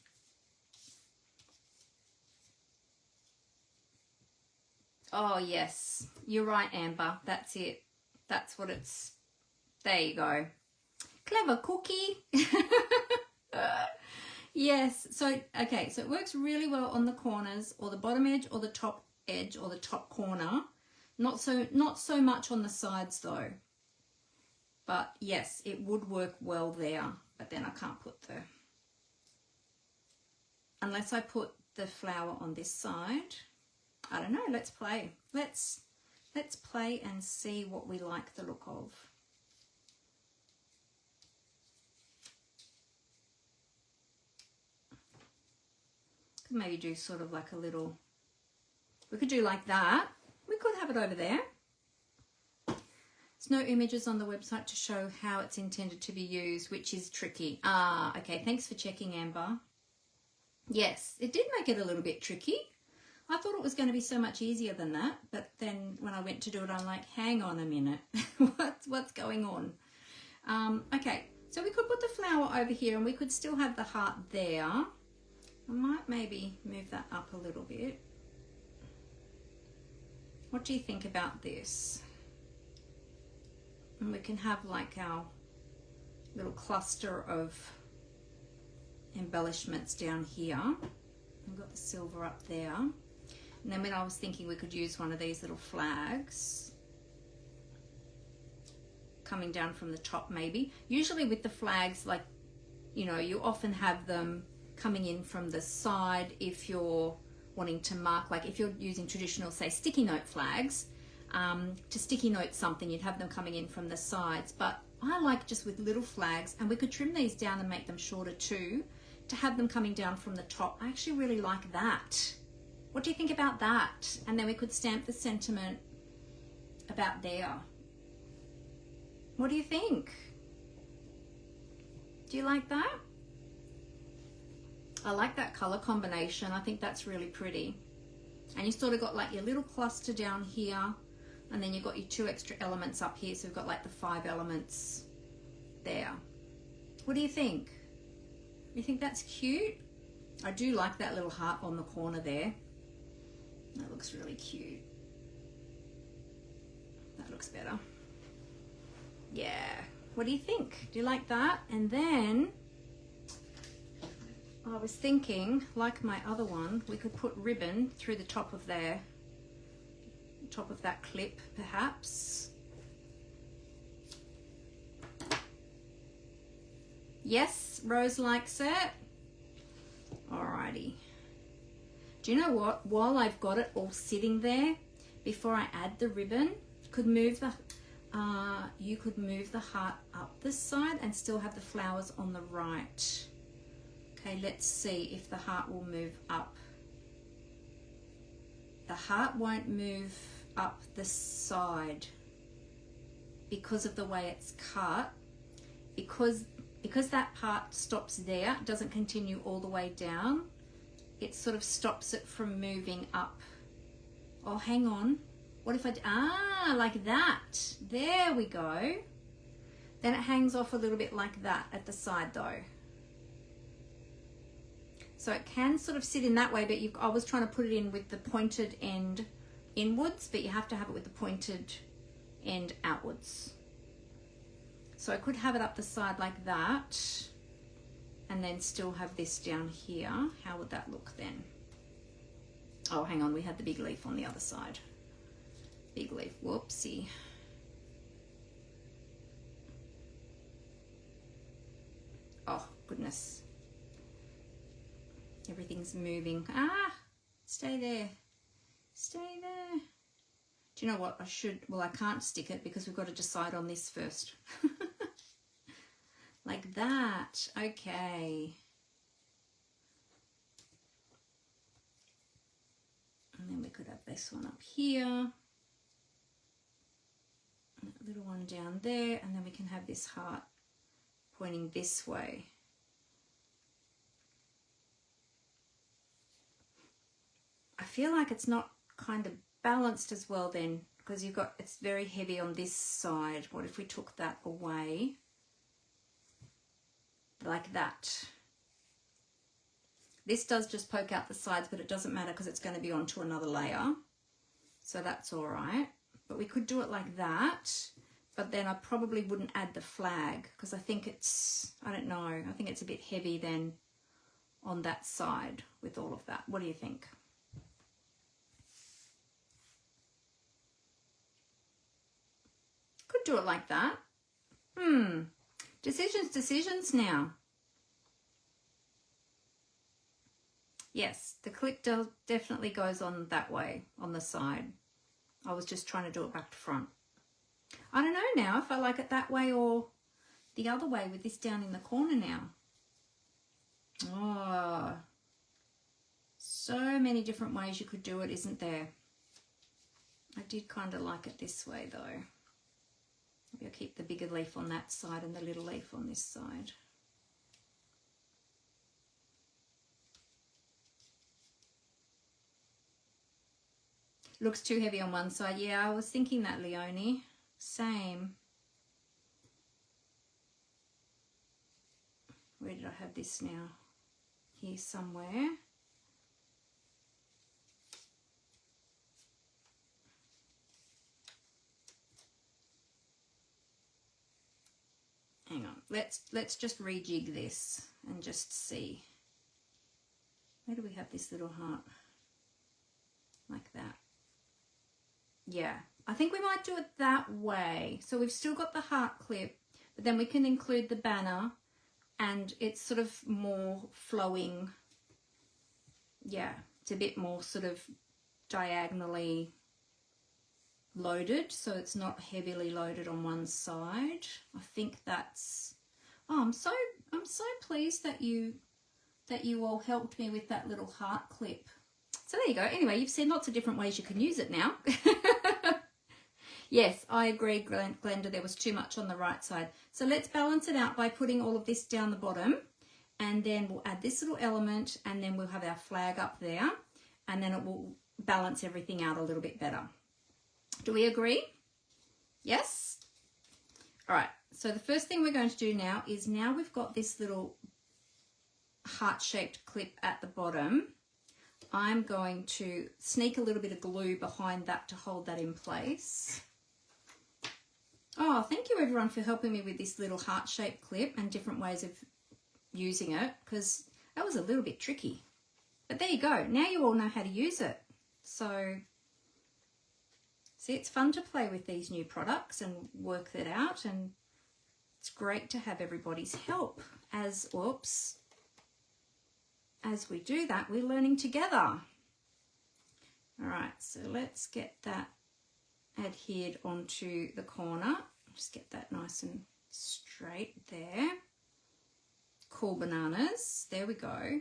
Oh, yes. You're right, Amber. That's it. That's what it's... There you go. Clever cookie. Yes. So, okay. So it works really well on the corners or the bottom edge or the top edge or the top corner. Not so much on the sides though. But yes, it would work well there. But then I can't put the... Unless I put the flower on this side... I don't know, let's play. Let's play and see what we like the look of. Could maybe do sort of like a little, we could do like that. We could have it over there. There's no images on the website to show how it's intended to be used, which is tricky. Ah, okay, thanks for checking, Amber. Yes, it did make it a little bit tricky. I thought it was going to be so much easier than that, but then when I went to do it, I'm like, hang on a minute, what's going on? Okay, so we could put the flower over here and we could still have the heart there. I might maybe move that up a little bit. What do you think about this? And we can have like our little cluster of embellishments down here. We've got the silver up there. And then when I was thinking we could use one of these little flags coming down from the top maybe. Usually with the flags, like, you know, you often have them coming in from the side if you're wanting to mark, like if you're using traditional, say, sticky note flags, to sticky note something, you'd have them coming in from the sides. But I like just with little flags, and we could trim these down and make them shorter too, to have them coming down from the top. I actually really like that. What do you think about that? And then we could stamp the sentiment about there. What do you think? Do Do you like that? I like that color combination. I think that's really pretty. And you sort of got like your little cluster down here, and then you've got your 2 extra elements up here. So we've got like the 5 elements there. What do you think? You think that's cute? I do like that little heart on the corner there. That looks really cute. That looks better. Yeah. What do you think? Do you like that? And then I was thinking, like my other one, we could put ribbon through the top of there, top of that clip, perhaps. Yes, Rose likes it. Alrighty. Do you know what? While I've got it all sitting there, before I add the ribbon, could move the you could move the heart up this side and still have the flowers on the right. Okay, let's see if the heart will move up. The heart won't move up the side because of the way it's cut. Because that part stops there, it doesn't continue all the way down. It sort of stops it from moving up. Oh, hang on. What if I, like that. There we go. Then it hangs off a little bit like that at the side though. So it can sort of sit in that way, but I was trying to put it in with the pointed end inwards, but you have to have it with the pointed end outwards. So I could have it up the side like that, and then still have this down here. How would that look then? Oh, hang on, we had the big leaf on the other side. Big leaf, whoopsie. Oh, goodness. Everything's moving. Ah, stay there. Stay there. Do you know what? I can't stick it because we've got to decide on this first. Like that. Okay. And then we could have this one up here. That little one down there. And then we can have this heart pointing this way. I feel like it's not kind of balanced as well then, because it's very heavy on this side. What if we took that away? Like that. This does just poke out the sides, but it doesn't matter because it's going to be onto another layer. So that's all right. But we could do it like that, but then I probably wouldn't add the flag because I think I don't know, I think it's a bit heavy then on that side with all of that. What do you think? Could do it like that. Decisions now. Yes, the clip definitely goes on that way, on the side. I was just trying to do it back to front. I don't know now if I like it that way or the other way with this down in the corner now. Oh, so many different ways you could do it, isn't there? I did kind of like it this way though. Maybe I'll keep the bigger leaf on that side and the little leaf on this side. Looks too heavy on one side. Yeah, I was thinking that, Leonie. Same. Where did I have this now? Here somewhere. Hang on. Let's just rejig this and just see. Where do we have this little heart? Like that. Yeah, I think we might do it that way. So we've still got the heart clip, but then we can include the banner and it's sort of more flowing. Yeah, it's a bit more sort of diagonally loaded, so it's not heavily loaded on one side. I think that's, oh, I'm so pleased that you all helped me with that little heart clip. So there you go. Anyway, you've seen lots of different ways you can use it now. Yes, I agree, Glenda. There was too much on the right side. So let's balance it out by putting all of this down the bottom. And then we'll add this little element, and then we'll have our flag up there. And then it will balance everything out a little bit better. Do we agree? Yes? All right. So the first thing we're going to do now is, now we've got this little heart-shaped clip at the bottom, I'm going to sneak a little bit of glue behind that to hold that in place. Oh, thank you everyone for helping me with this little heart-shaped clip and different ways of using it, because that was a little bit tricky. But there you go. Now you all know how to use it. So, see, it's fun to play with these new products and work that out, and it's great to have everybody's help as, whoops, as we do that, we're learning together. All right, so let's get that adhered onto the corner. Just get that nice and straight there. Cool bananas. There we go.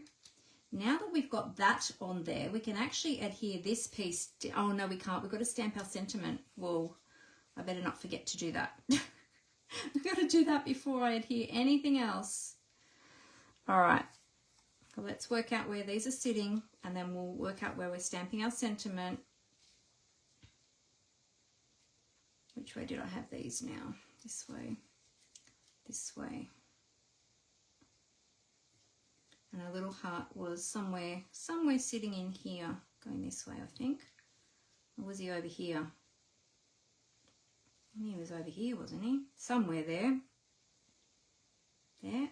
Now that we've got that on there, we can actually adhere this piece. Oh, no, we can't. We've got to stamp our sentiment. Well, I better not forget to do that. I've got to do that before I adhere anything else. All right. So let's work out where these are sitting, and then we'll work out where we're stamping our sentiment. Which way did I have these now? This way, this way. And our little heart was somewhere sitting in here, going this way, I think. Or was he over here? He was over here, wasn't he? Somewhere there. There.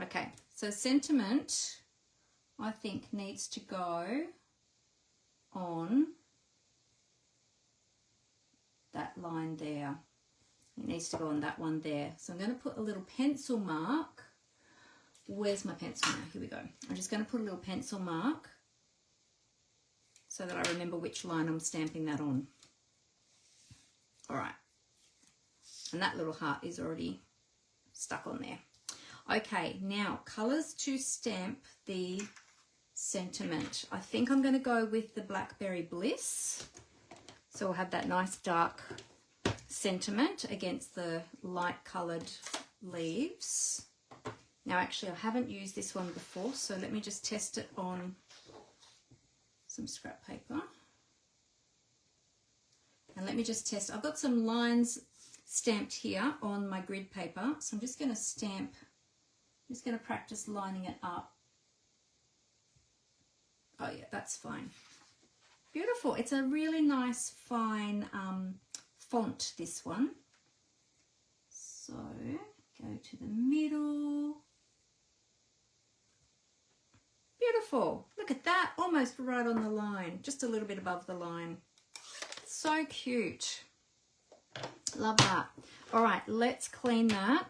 Okay, so sentiment, I think, needs to go on that line there. It needs to go on that one there. So I'm going to put a little pencil mark. Where's my pencil now? Here we go. I'm just going to put a little pencil mark so that I remember which line I'm stamping that on. All right. And that little heart is already stuck on there. Okay, now colours to stamp the sentiment. I think I'm going to go with the Blackberry Bliss. So we'll have that nice dark sentiment against the light coloured leaves. Now actually I haven't used this one before, so let me just test it on some scrap paper. And let me just test. I've got some lines stamped here on my grid paper, so I'm just going to stamp. I'm just going to practice lining it up. Oh yeah, that's fine. Beautiful. It's a really nice fine font, this one. So go to the middle. Beautiful. Look at that. Almost right on the line. Just a little bit above the line. So cute. Love that. All right, let's clean that.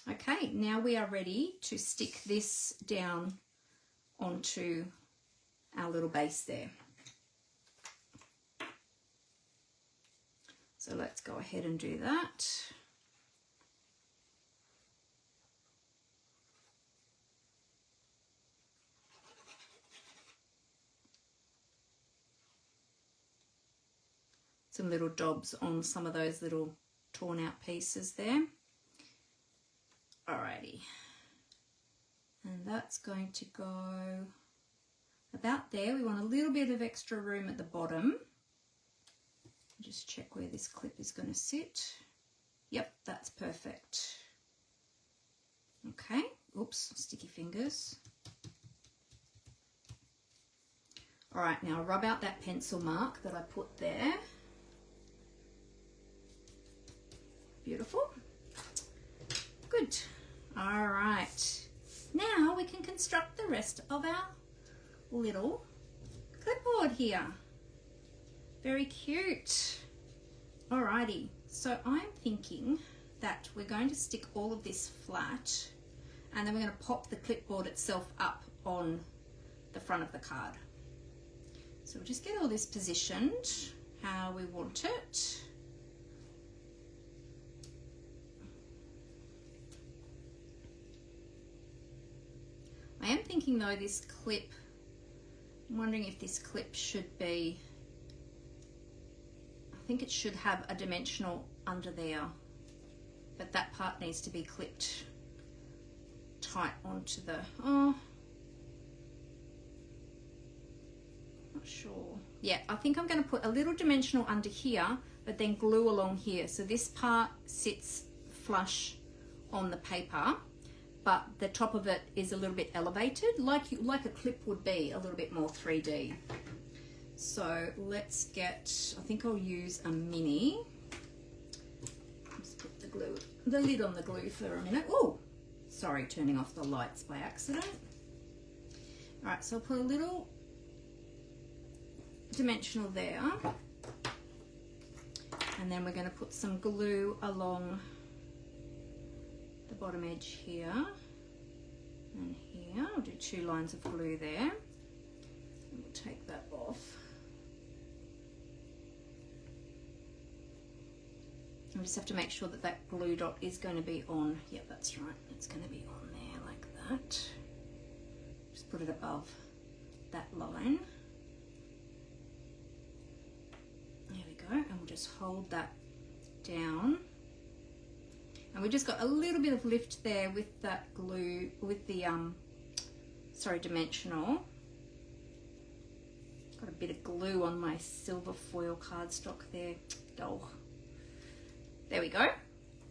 Okay, now we are ready to stick this down onto our little base there. So let's go ahead and do that. Some little dobs on some of those little torn out pieces there. Alrighty, and that's going to go about there. We want a little bit of extra room at the bottom. Just check where this clip is going to sit. Yep, that's perfect. Okay, oops, sticky fingers. Alright, now rub out that pencil mark that I put there. Beautiful. Good. All right. Now we can construct the rest of our little clipboard here. Very cute. Alrighty. So I'm thinking that we're going to stick all of this flat, and then we're going to pop the clipboard itself up on the front of the card. So we'll just get all this positioned how we want it. I am thinking though this clip, I'm wondering if this clip should be, I think it should have a dimensional under there, but that part needs to be clipped tight onto the, oh, not sure. Yeah, I think I'm going to put a little dimensional under here, but then glue along here. So this part sits flush on the paper, but the top of it is a little bit elevated, like a clip would be, a little bit more 3D. So let's get, I think I'll use a mini. Let's put the lid on the glue for a minute. Oh, sorry, turning off the lights by accident. All right, so I'll put a little dimensional there, and then we're going to put some glue along the bottom edge here and here. I'll do 2 lines of glue there, and we'll take that off. I just have to make sure that that glue dot is going to be on. Yep, that's right, it's going to be on there like that. Just put it above that line. There we go, and we'll just hold that down. And we just got a little bit of lift there with that glue, with the dimensional. Got a bit of glue on my silver foil cardstock there. Oh, there we go.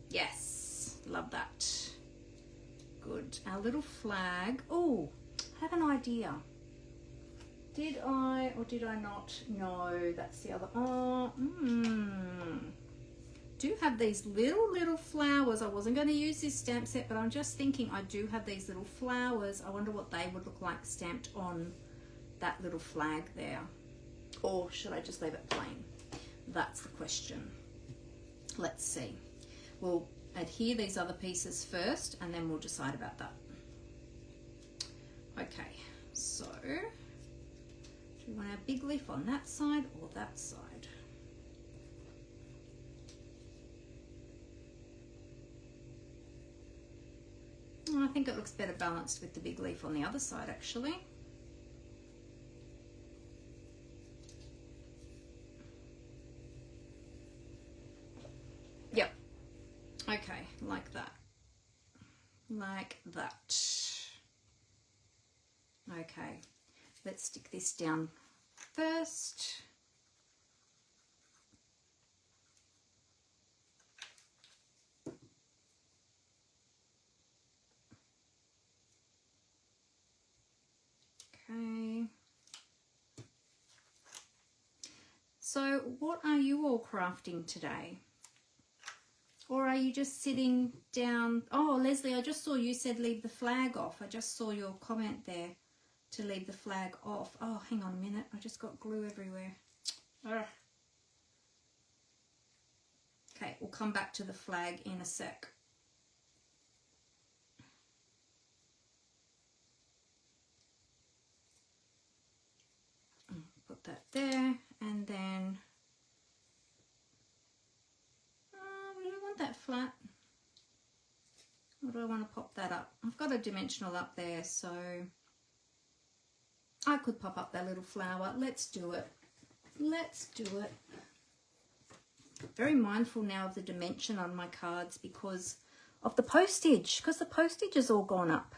Yes, love that. Good. Our little flag. Oh, I have an idea. Did I or did I not? No, that's the other. Oh, do have these little flowers. I wasn't going to use this stamp set, but I'm just thinking I do have these little flowers. I wonder what they would look like stamped on that little flag there. Or should I just leave it plain? That's the question. Let's see. We'll adhere these other pieces first, and then we'll decide about that. Okay, so do we want our big leaf on that side or that side? I think it looks better balanced with the big leaf on the other side, actually. Yep. Okay, like that. Like that. Okay, let's stick this down first. Okay. So what are you all crafting today? Or are you just sitting down? Oh, Leslie, I just saw you said leave the flag off. I just saw your comment there to leave the flag off. Oh, hang on a minute. I just got glue everywhere. Ugh. Okay, we'll come back to the flag in a sec. Put that there, and then we don't want that flat. Or do I want to pop that up? I've got a dimensional up there, so I could pop up that little flower. Let's do it. Let's do it. Very mindful now of the dimension on my cards because of the postage, because the postage has all gone up.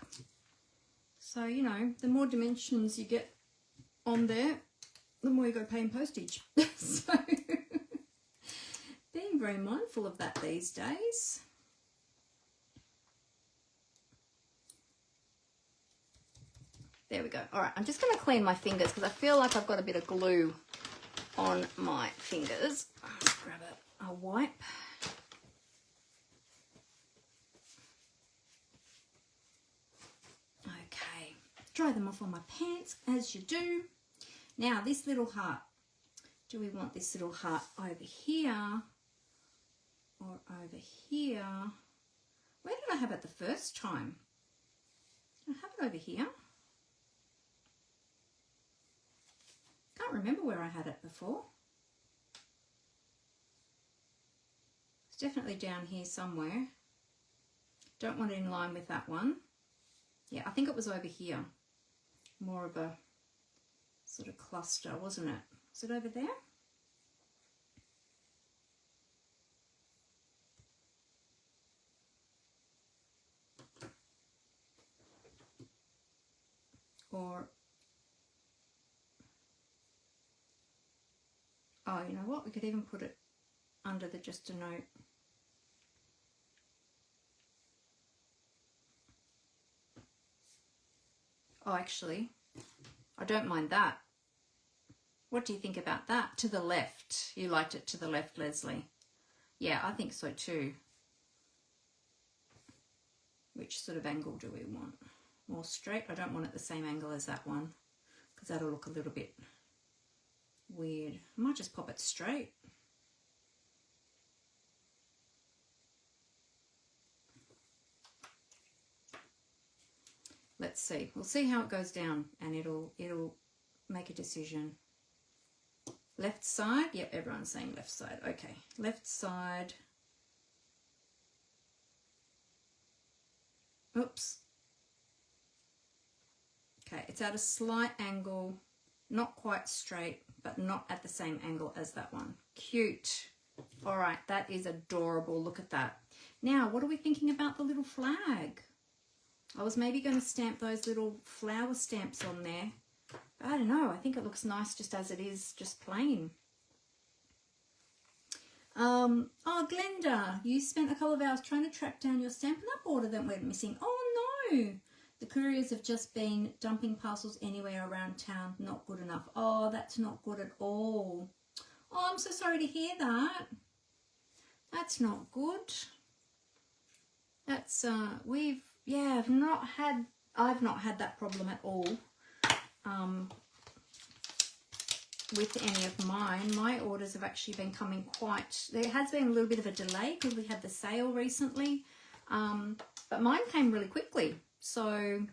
So, you know, the more dimensions you get on there, the more you go paying postage. So being very mindful of that these days. There we go. All right, I'm just going to clean my fingers because I feel like I've got a bit of glue on my fingers. Let's grab a wipe. Okay, dry them off on my pants as you do. Now this little heart, do we want this little heart over here or over here? Where did I have it the first time? I have it over here. Can't remember where I had it before. It's definitely down here somewhere. Don't want it in line with that one. Yeah, I think it was over here. More of a sort of cluster, wasn't it? Is it over there? Or, oh, you know what? We could even put it under the just a note. Oh, actually, I don't mind that. What do you think about that? To the left. You liked it to the left, Leslie. Yeah, I think so too. Which sort of angle do we want? More straight? I don't want it the same angle as that one because that'll look a little bit weird. I might just pop it straight. Let's see. We'll see how it goes down and it'll make a decision. Left side. Yep, everyone's saying left side. Okay, left side. Oops. Okay, it's at a slight angle, not quite straight, but not at the same angle as that one. Cute. All right, that is adorable. Look at that. Now, what are we thinking about the little flag? I was maybe going to stamp those little flower stamps on there. I don't know. I think it looks nice just as it is, just plain. Oh, Glenda, you spent a couple of hours trying to track down your Stampin' Up! Order that went missing. Oh, no. The couriers have just been dumping parcels anywhere around town. Not good enough. Oh, that's not good at all. Oh, I'm so sorry to hear that. That's not good. That's, I've not had that problem at all. With any of mine. My orders have actually been coming there has been a little bit of a delay because we had the sale recently, but mine came really quickly, so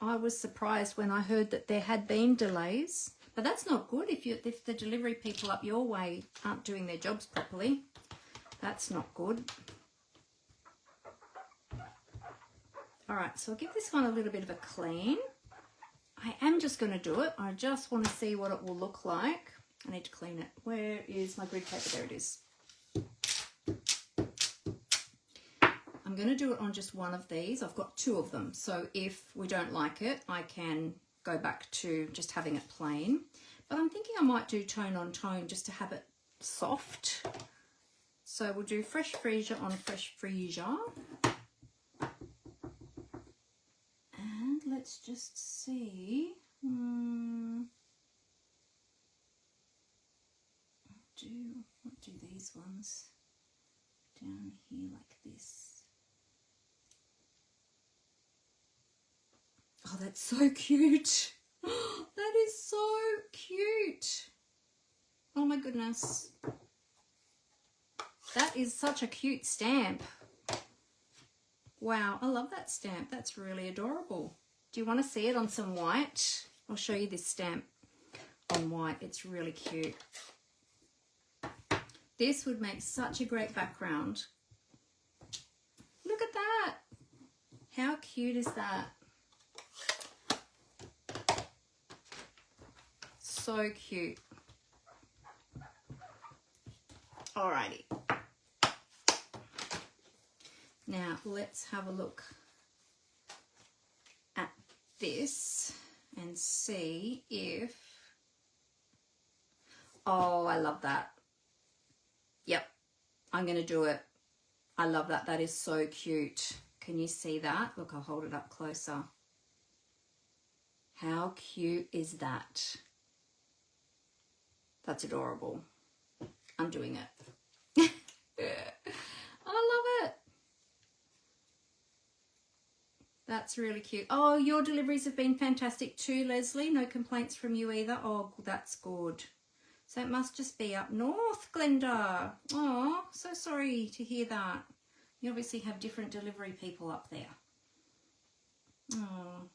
I was surprised when I heard that there had been delays. But that's not good if the delivery people up your way aren't doing their jobs properly. That's not good. All right, so I'll give this one a little bit of a clean. I am just going to do it. I just want to see what it will look like. I need to clean it. Where is my grid paper? There it is. I'm going to do it on just one of these. I've got two of them. So if we don't like it, I can go back to just having it plain. But I'm thinking I might do tone on tone just to have it soft. So we'll do fresh freesia on fresh freesia. And let's just see. What do these ones down here like this? Oh, that's so cute. That is so cute. Oh my goodness. That is such a cute stamp. Wow, I love that stamp. That's really adorable. Do you want to see it on some white? I'll show you this stamp on white. It's really cute. This would make such a great background. Look at that. How cute is that? So cute. Alrighty. Now let's have a look at this and see if, oh, I love that. Yep, I'm going to do it. I love that. That is so cute. Can you see that? Look, I'll hold it up closer. How cute is that? That's adorable. I'm doing it. I love it. That's really cute. Oh, your deliveries have been fantastic too, Leslie. No complaints from you either. Oh, that's good. So it must just be up north, Glenda. Oh, so sorry to hear that. You obviously have different delivery people up there. Oh,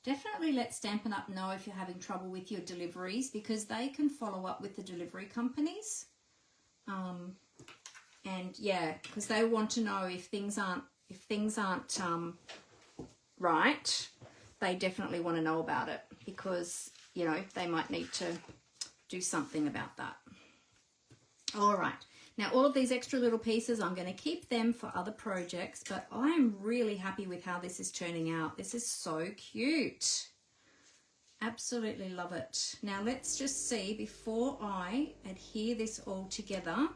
Definitely let Stampin' Up! Know if you're having trouble with your deliveries, because they can follow up with the delivery companies. And yeah, because they want to know if things aren't right. They definitely want to know about it, because you know they might need to do something about that. All right, now all of these extra little pieces, I'm going to keep them for other projects, but I'm really happy with how this is turning out. This is so cute. Absolutely love it. Now let's just see, before I adhere this all together, I'm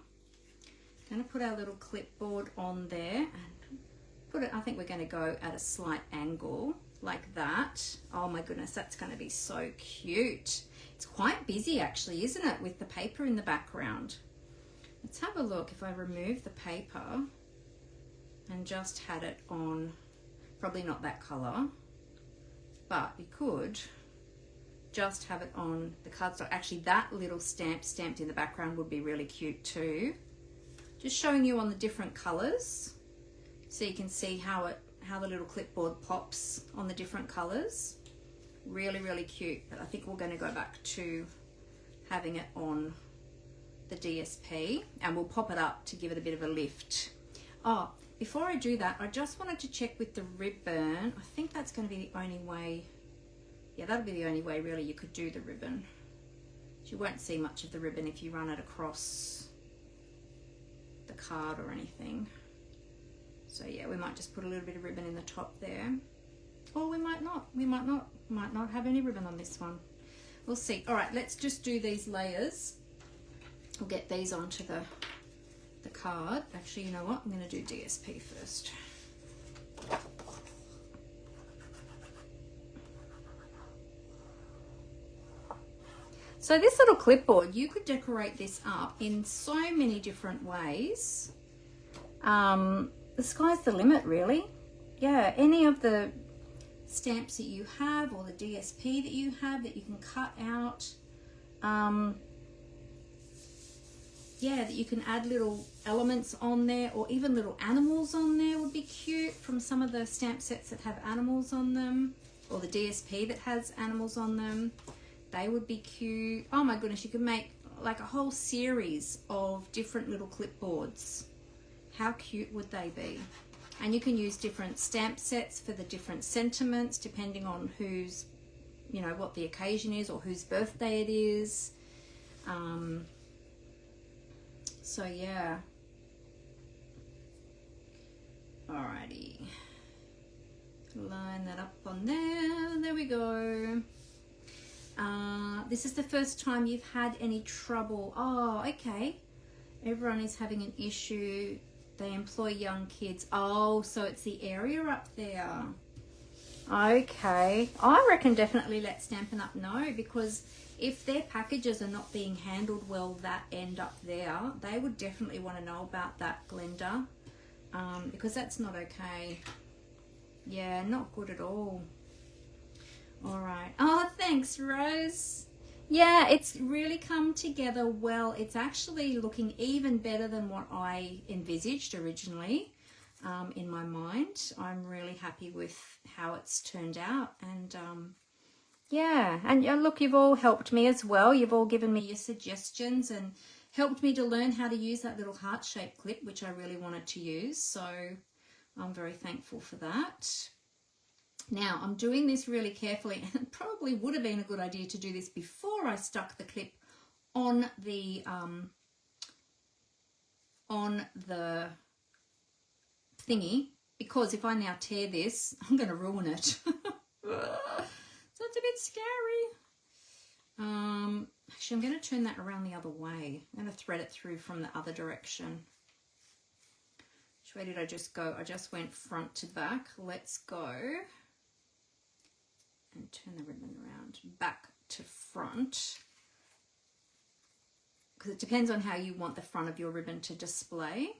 going to put our little clipboard on there and put it, I think we're going to go at a slight angle like that. Oh my goodness, that's going to be so cute. It's quite busy actually, isn't it, with the paper in the background. Let's have a look. If I remove the paper and just had it on, probably not that color, but you could just have it on the cardstock. Actually, that little stamp stamped in the background would be really cute too. Just showing you on the different colors, so you can see how the little clipboard pops on the different colors. Really, really cute. But I think we're going to go back to having it on the DSP, and we'll pop it up to give it a bit of a lift. Oh, before I do that, I just wanted to check with the ribbon. I think that's going to be the only way. Yeah, that'll be the only way really you could do the ribbon. You won't see much of the ribbon if you run it across the card or anything. So yeah, we might just put a little bit of ribbon in the top there, or we might not. We might not have any ribbon on this one. We'll see. All right, let's just do these layers. We'll get these onto the card. Actually, you know what? I'm going to do DSP first. So this little clipboard, you could decorate this up in so many different ways. The sky's the limit, really. Yeah, any of the stamps that you have, or the DSP that you have that you can cut out. Yeah, that you can add little elements on there, or even little animals on there would be cute, from some of the stamp sets that have animals on them, or the DSP that has animals on them. They would be cute. Oh my goodness, you could make like a whole series of different little clipboards. How cute would they be? And you can use different stamp sets for the different sentiments, depending on who's, you know, what the occasion is or whose birthday it is. So yeah. Alrighty. Line that up on there. There we go. This is the first time you've had any trouble. Oh, okay. Everyone is having an issue. They employ young kids. Oh, so it's the area up there. Okay. I reckon definitely let Stampin' Up! Know, because if their packages are not being handled well that end up there, they would definitely want to know about that, Glenda, because that's not okay. Yeah, not good at all. All right. Oh, thanks, Rose. Yeah, it's really come together well. It's actually looking even better than what I envisaged originally in my mind. I'm really happy with how it's turned out. And yeah, and look, you've all helped me as well. You've all given me your suggestions and helped me to learn how to use that little heart-shaped clip, which I really wanted to use. So I'm very thankful for that. Now, I'm doing this really carefully, and it probably would have been a good idea to do this before I stuck the clip on the thingy, because if I now tear this, I'm going to ruin it. So it's a bit scary. Actually, I'm going to turn that around the other way. I'm going to thread it through from the other direction. Which way did I just go? I just went front to back. Let's go. And turn the ribbon around back to front, because it depends on how you want the front of your ribbon to display.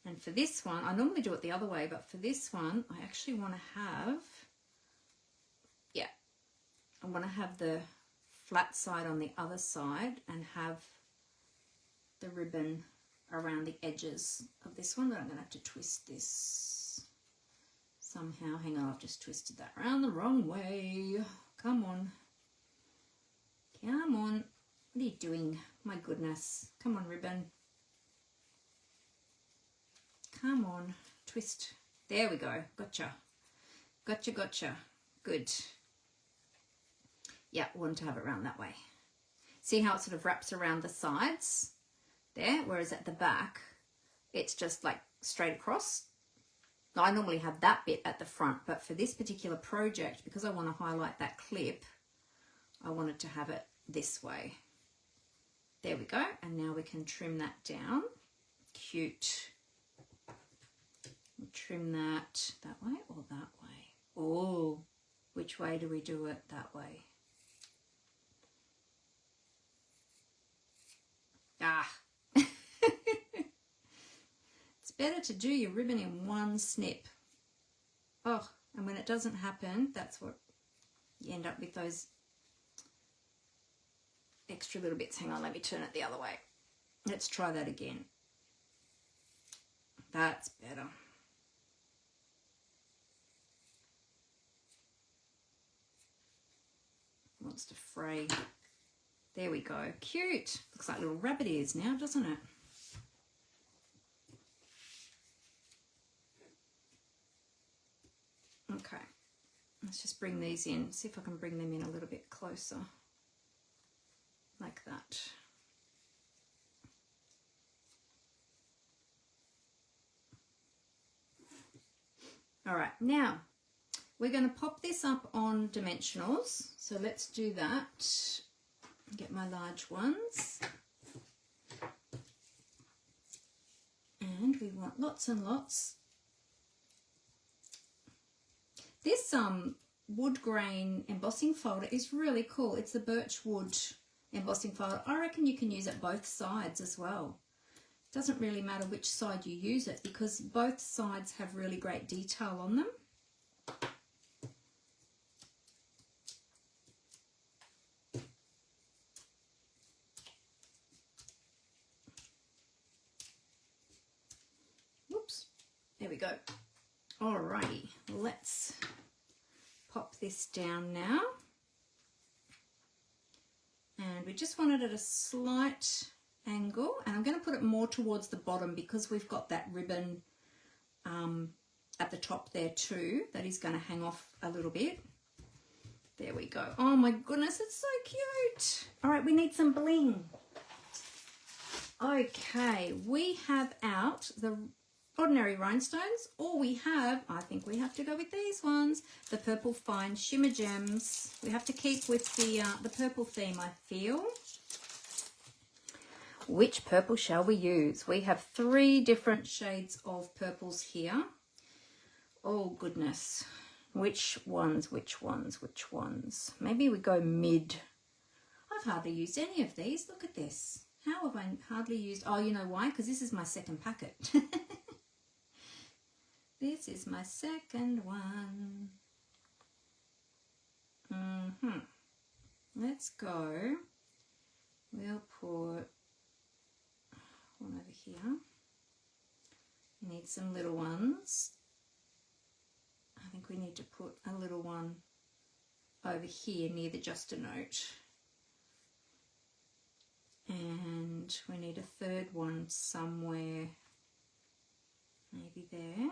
And for this one, I normally do it the other way, but for this one I actually want to have, yeah, I want to have the flat side on the other side and have the ribbon around the edges of this one, but I'm going to have to twist this. somehow. Hang on, I've just twisted that around the wrong way. Come on. Come on. What are you doing? My goodness. Come on, ribbon. Come on. Twist. There we go. Gotcha. Gotcha, gotcha. Good. Yeah, want to have it around that way. See how it sort of wraps around the sides there, whereas at the back, it's just like straight across. Now, I normally have that bit at the front, but for this particular project, because I want to highlight that clip, I wanted to have it this way. There we go. And now we can trim that down. Cute. We'll trim that way or that way. Oh, which way do we do it? That way. Ah. It's better to do your ribbon in one snip. Oh, and when it doesn't happen, that's what you end up with, those extra little bits. Hang on, let me turn it the other way. Let's try that again. That's better. Wants to fray. There we go. Cute. Looks like little rabbit ears now, doesn't it? Okay. Let's just bring these in. See if I can bring them in a little bit closer. Like that. All right. Now, we're going to pop this up on dimensionals. So let's do that. Get my large ones. And we want lots and lots. This wood grain embossing folder is really cool. It's the birch wood embossing folder. I reckon you can use it both sides as well. It doesn't really matter which side you use it because both sides have really great detail on them. There we go. Alrighty, let's pop this down now. And we just want it at a slight angle, and I'm going to put it more towards the bottom because we've got that ribbon at the top there too that is going to hang off a little bit. There we go. Oh my goodness, it's so cute. All right, we need some bling. Okay, we have out the ordinary rhinestones, or we have, I think we have to go with these ones, the purple fine shimmer gems. We have to keep with the purple theme, I feel. Which purple shall we use? We have 3 different shades of purples here. Oh goodness, which ones, which ones, which ones? Maybe we go mid. I've hardly used any of these. Look at this. How have I hardly used? Oh, you know why? Because this is my second packet. This is my second one. Let's go. We'll put one over here. We need some little ones. I think we need to put a little one over here near the just a note. And we need a third one somewhere, maybe there.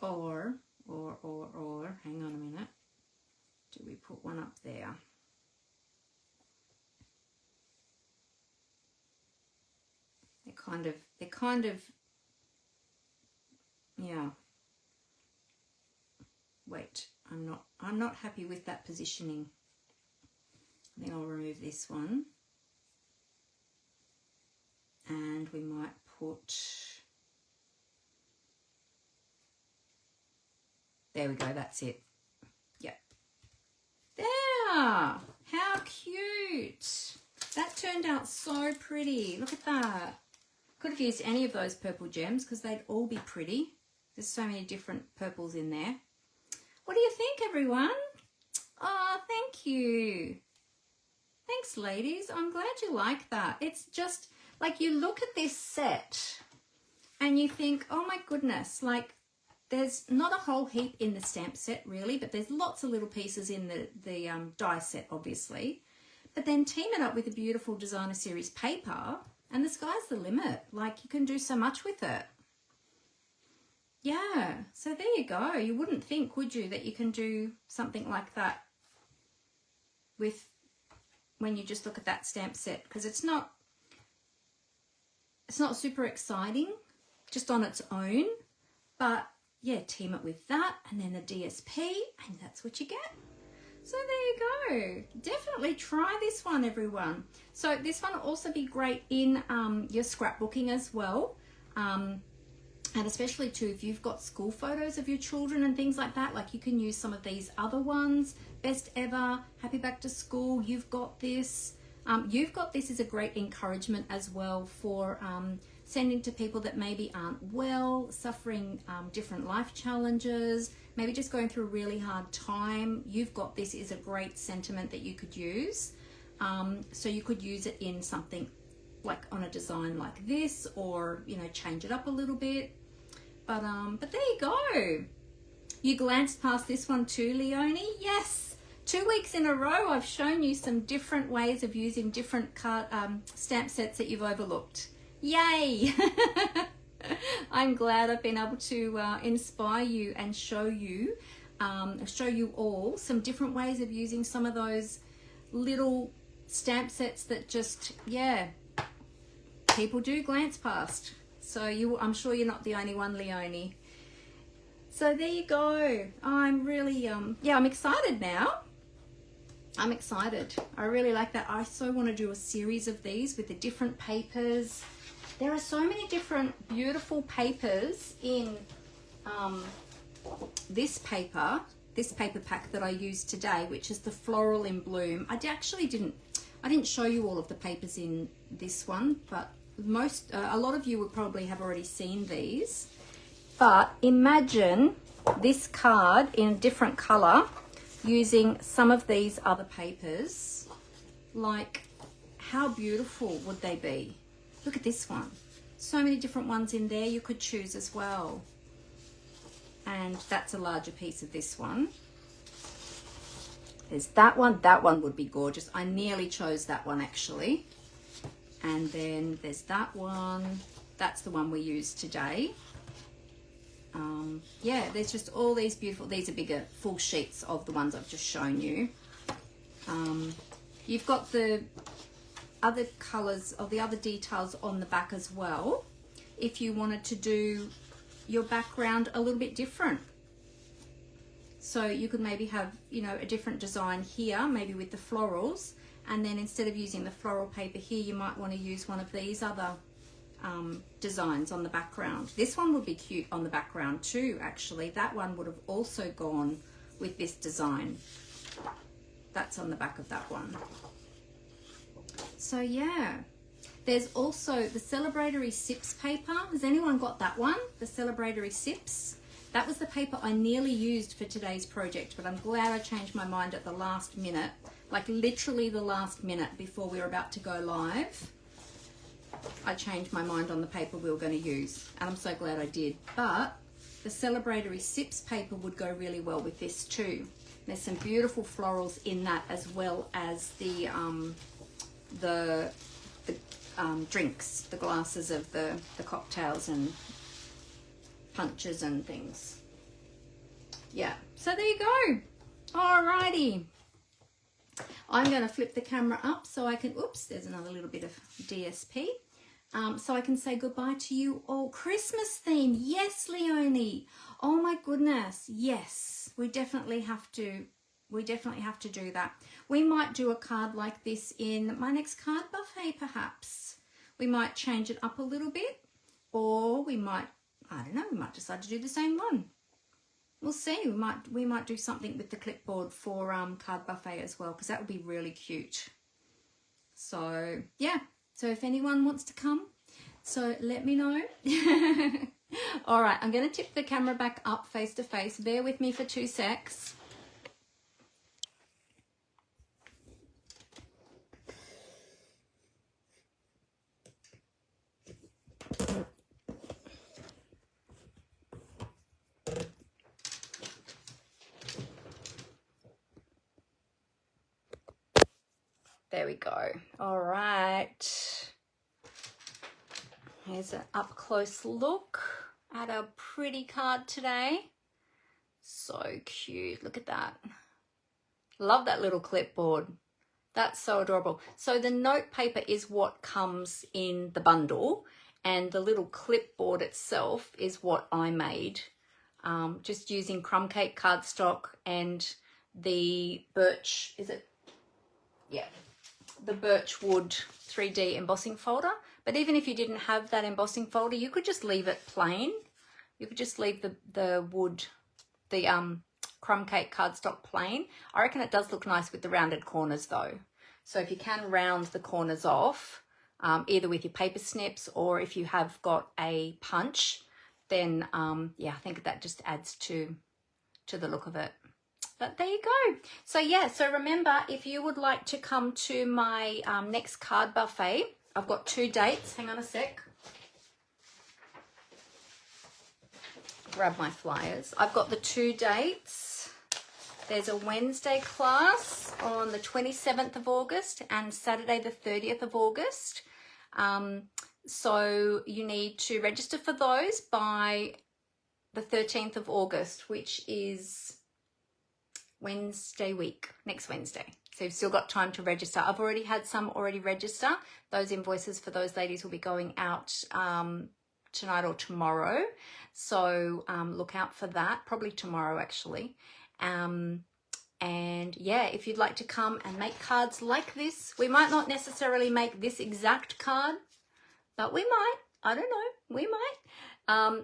Or, hang on a minute. Do we put one up there? They're kind of, yeah. Wait, I'm not happy with that positioning. I think I'll remove this one. And we might put, there we go, that's it. Yep. There! How cute! That turned out so pretty. Look at that. Could have used any of those purple gems because they'd all be pretty. There's so many different purples in there. What do you think, everyone? Oh, thank you. Thanks, ladies. I'm glad you like that. It's just like you look at this set and you think, oh my goodness, like there's not a whole heap in the stamp set really, but there's lots of little pieces in the die set obviously. But then team it up with a beautiful designer series paper and the sky's the limit. Like you can do so much with it. Yeah, so there you go. You wouldn't think, would you, that you can do something like that with when you just look at that stamp set, because it's not super exciting just on its own, but yeah, team it with that and then the DSP and that's what you get. So there you go. Definitely try this one, everyone. So this one will also be great in your scrapbooking as well. And especially too, if you've got school photos of your children and things like that, like you can use some of these other ones. Best ever, happy back to school, you've got this. You've got this is a great encouragement as well for sending to people that maybe aren't well, suffering different life challenges, maybe just going through a really hard time. You've got this is a great sentiment that you could use. So you could use it in something like on a design like this, or you know, change it up a little bit. But there you go. You glanced past this one too, Leonie. Yes, 2 weeks in a row I've shown you some different ways of using different stamp sets that you've overlooked. Yay! I'm glad I've been able to inspire you and show you all some different ways of using some of those little stamp sets that just, yeah, people do glance past. So I'm sure you're not the only one, Leonie. So there you go. I'm really, yeah, I'm excited now. I'm excited. I really like that. I so want to do a series of these with the different papers. There are so many different beautiful papers in this paper pack that I used today, which is the Floral in Bloom. I didn't show you all of the papers in this one, but a lot of you would probably have already seen these. But imagine this card in a different color using some of these other papers. Like, how beautiful would they be? Look at this one. So many different ones in there you could choose as well. And that's a larger piece of this one. There's that one. That one would be gorgeous. I nearly chose that one actually. And then there's that one. That's the one we used today. Yeah, there's just all these beautiful, these are bigger full sheets of the ones I've just shown you. You've got the other colors or the other details on the back as well, if you wanted to do your background a little bit different. So you could maybe have, you know, a different design here, maybe with the florals, and then instead of using the floral paper here, you might want to use one of these other designs on the background. This one would be cute on the background too, actually. That one would have also gone with this design. That's on the back of that one. So yeah, there's also the celebratory sips paper. Has anyone got that one? The celebratory sips. That was the paper I nearly used for today's project, but I'm glad I changed my mind at the last minute, like literally the last minute before we were about to go live. I changed my mind on the paper we were going to use, and I'm so glad I did. But the celebratory sips paper would go really well with this too. There's some beautiful florals in that, as well as the drinks, the glasses of the cocktails and punches and things. Yeah, so there you go. Alrighty. I'm going to flip the camera up so I can, oops, there's another little bit of DSP. So I can say goodbye to you all. Christmas theme. Yes, Leonie. Oh my goodness. Yes, we definitely have to do that. We might do a card like this in my next card buffet, perhaps. We might change it up a little bit, or we might, I don't know, we might decide to do the same one. We'll see. We might do something with the clipboard for card buffet as well, because that would be really cute. So yeah, so if anyone wants to come, so let me know. All right, I'm going to tip the camera back up face to face. Bear with me for 2 secs. There we go. All right. Here's an up-close look at our pretty card today. So cute. Look at that. Love that little clipboard. That's so adorable. So the note paper is what comes in the bundle, and the little clipboard itself is what I made, just using crumb cake cardstock and the birch, is it? Yeah, the birchwood 3D embossing folder. But even if you didn't have that embossing folder, you could just leave it plain. You could just leave the wood, the crumb cake cardstock plain. I reckon it does look nice with the rounded corners though. So if you can round the corners off, either with your paper snips or if you have got a punch, then yeah, I think that just adds to the look of it. But there you go. So yeah, so remember, if you would like to come to my next card buffet, I've got 2 dates. Hang on a sec. Grab my flyers. I've got the 2 dates. There's a Wednesday class on the 27th of August and Saturday the 30th of August. So you need to register for those by the 13th of August, which is Wednesday week, next Wednesday. So you've still got time to register. I've already had some already register. Those invoices for those ladies will be going out tonight or tomorrow. So look out for that, probably tomorrow actually. And yeah, if you'd like to come and make cards like this, we might not necessarily make this exact card, but we might. I don't know, we might.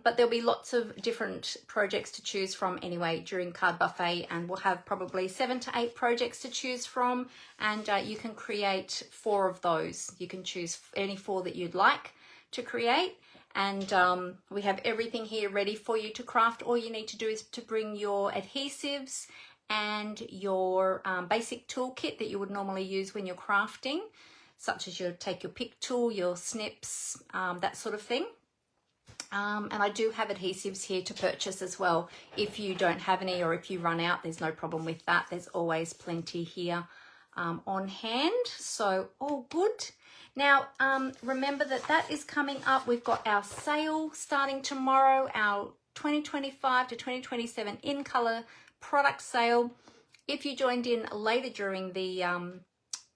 But there'll be lots of different projects to choose from anyway during Card Buffet, and we'll have probably 7 to 8 projects to choose from, and you can create 4 of those. You can choose any 4 that you'd like to create, and we have everything here ready for you to craft. All you need to do is to bring your adhesives and your basic toolkit that you would normally use when you're crafting, such as take your pick tool, your snips, that sort of thing. And I do have adhesives here to purchase as well. If you don't have any or if you run out, there's no problem with that. There's always plenty here on hand. So all good. Now, remember that is coming up. We've got our sale starting tomorrow, our 2025 to 2027 in color product sale. If you joined in later during the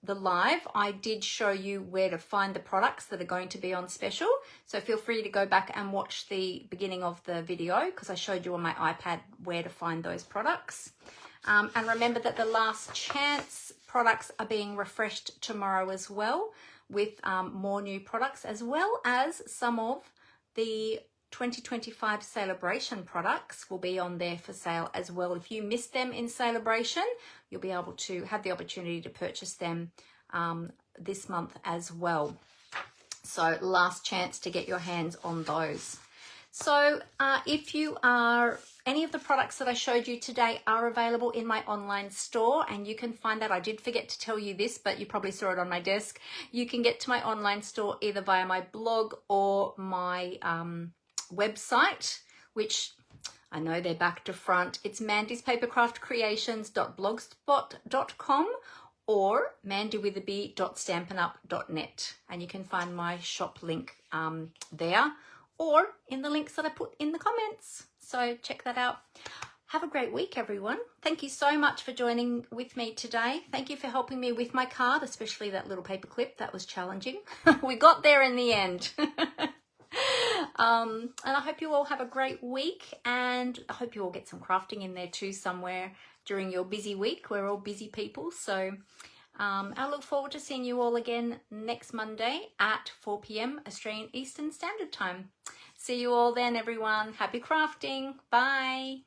live, I did show you where to find the products that are going to be on special. So feel free to go back and watch the beginning of the video, because I showed you on my iPad where to find those products. And remember that the last chance products are being refreshed tomorrow as well, with more new products, as well as some of the 2025 celebration products will be on there for sale as well. If you missed them in celebration, you'll be able to have the opportunity to purchase them this month as well. So last chance to get your hands on those. So if you are, any of the products that I showed you today are available in my online store, and you can find that. I did forget to tell you this, but you probably saw it on my desk. You can get to my online store either via my blog or my website, which I know they're back to front. It's mandyspapercraftcreations.blogspot.com or mandywitherby.stampinup.net, and you can find my shop link there, or in the links that I put in the comments. So check that out. Have a great week, everyone. Thank you so much for joining with me today. Thank you for helping me with my card, especially that little paper clip. That was challenging. We got there in the end. And I hope you all have a great week, and I hope you all get some crafting in there too somewhere during your busy week. We're all busy people, so I look forward to seeing you all again next Monday at 4 p.m. Australian Eastern Standard Time. See you all then, everyone. Happy crafting. Bye.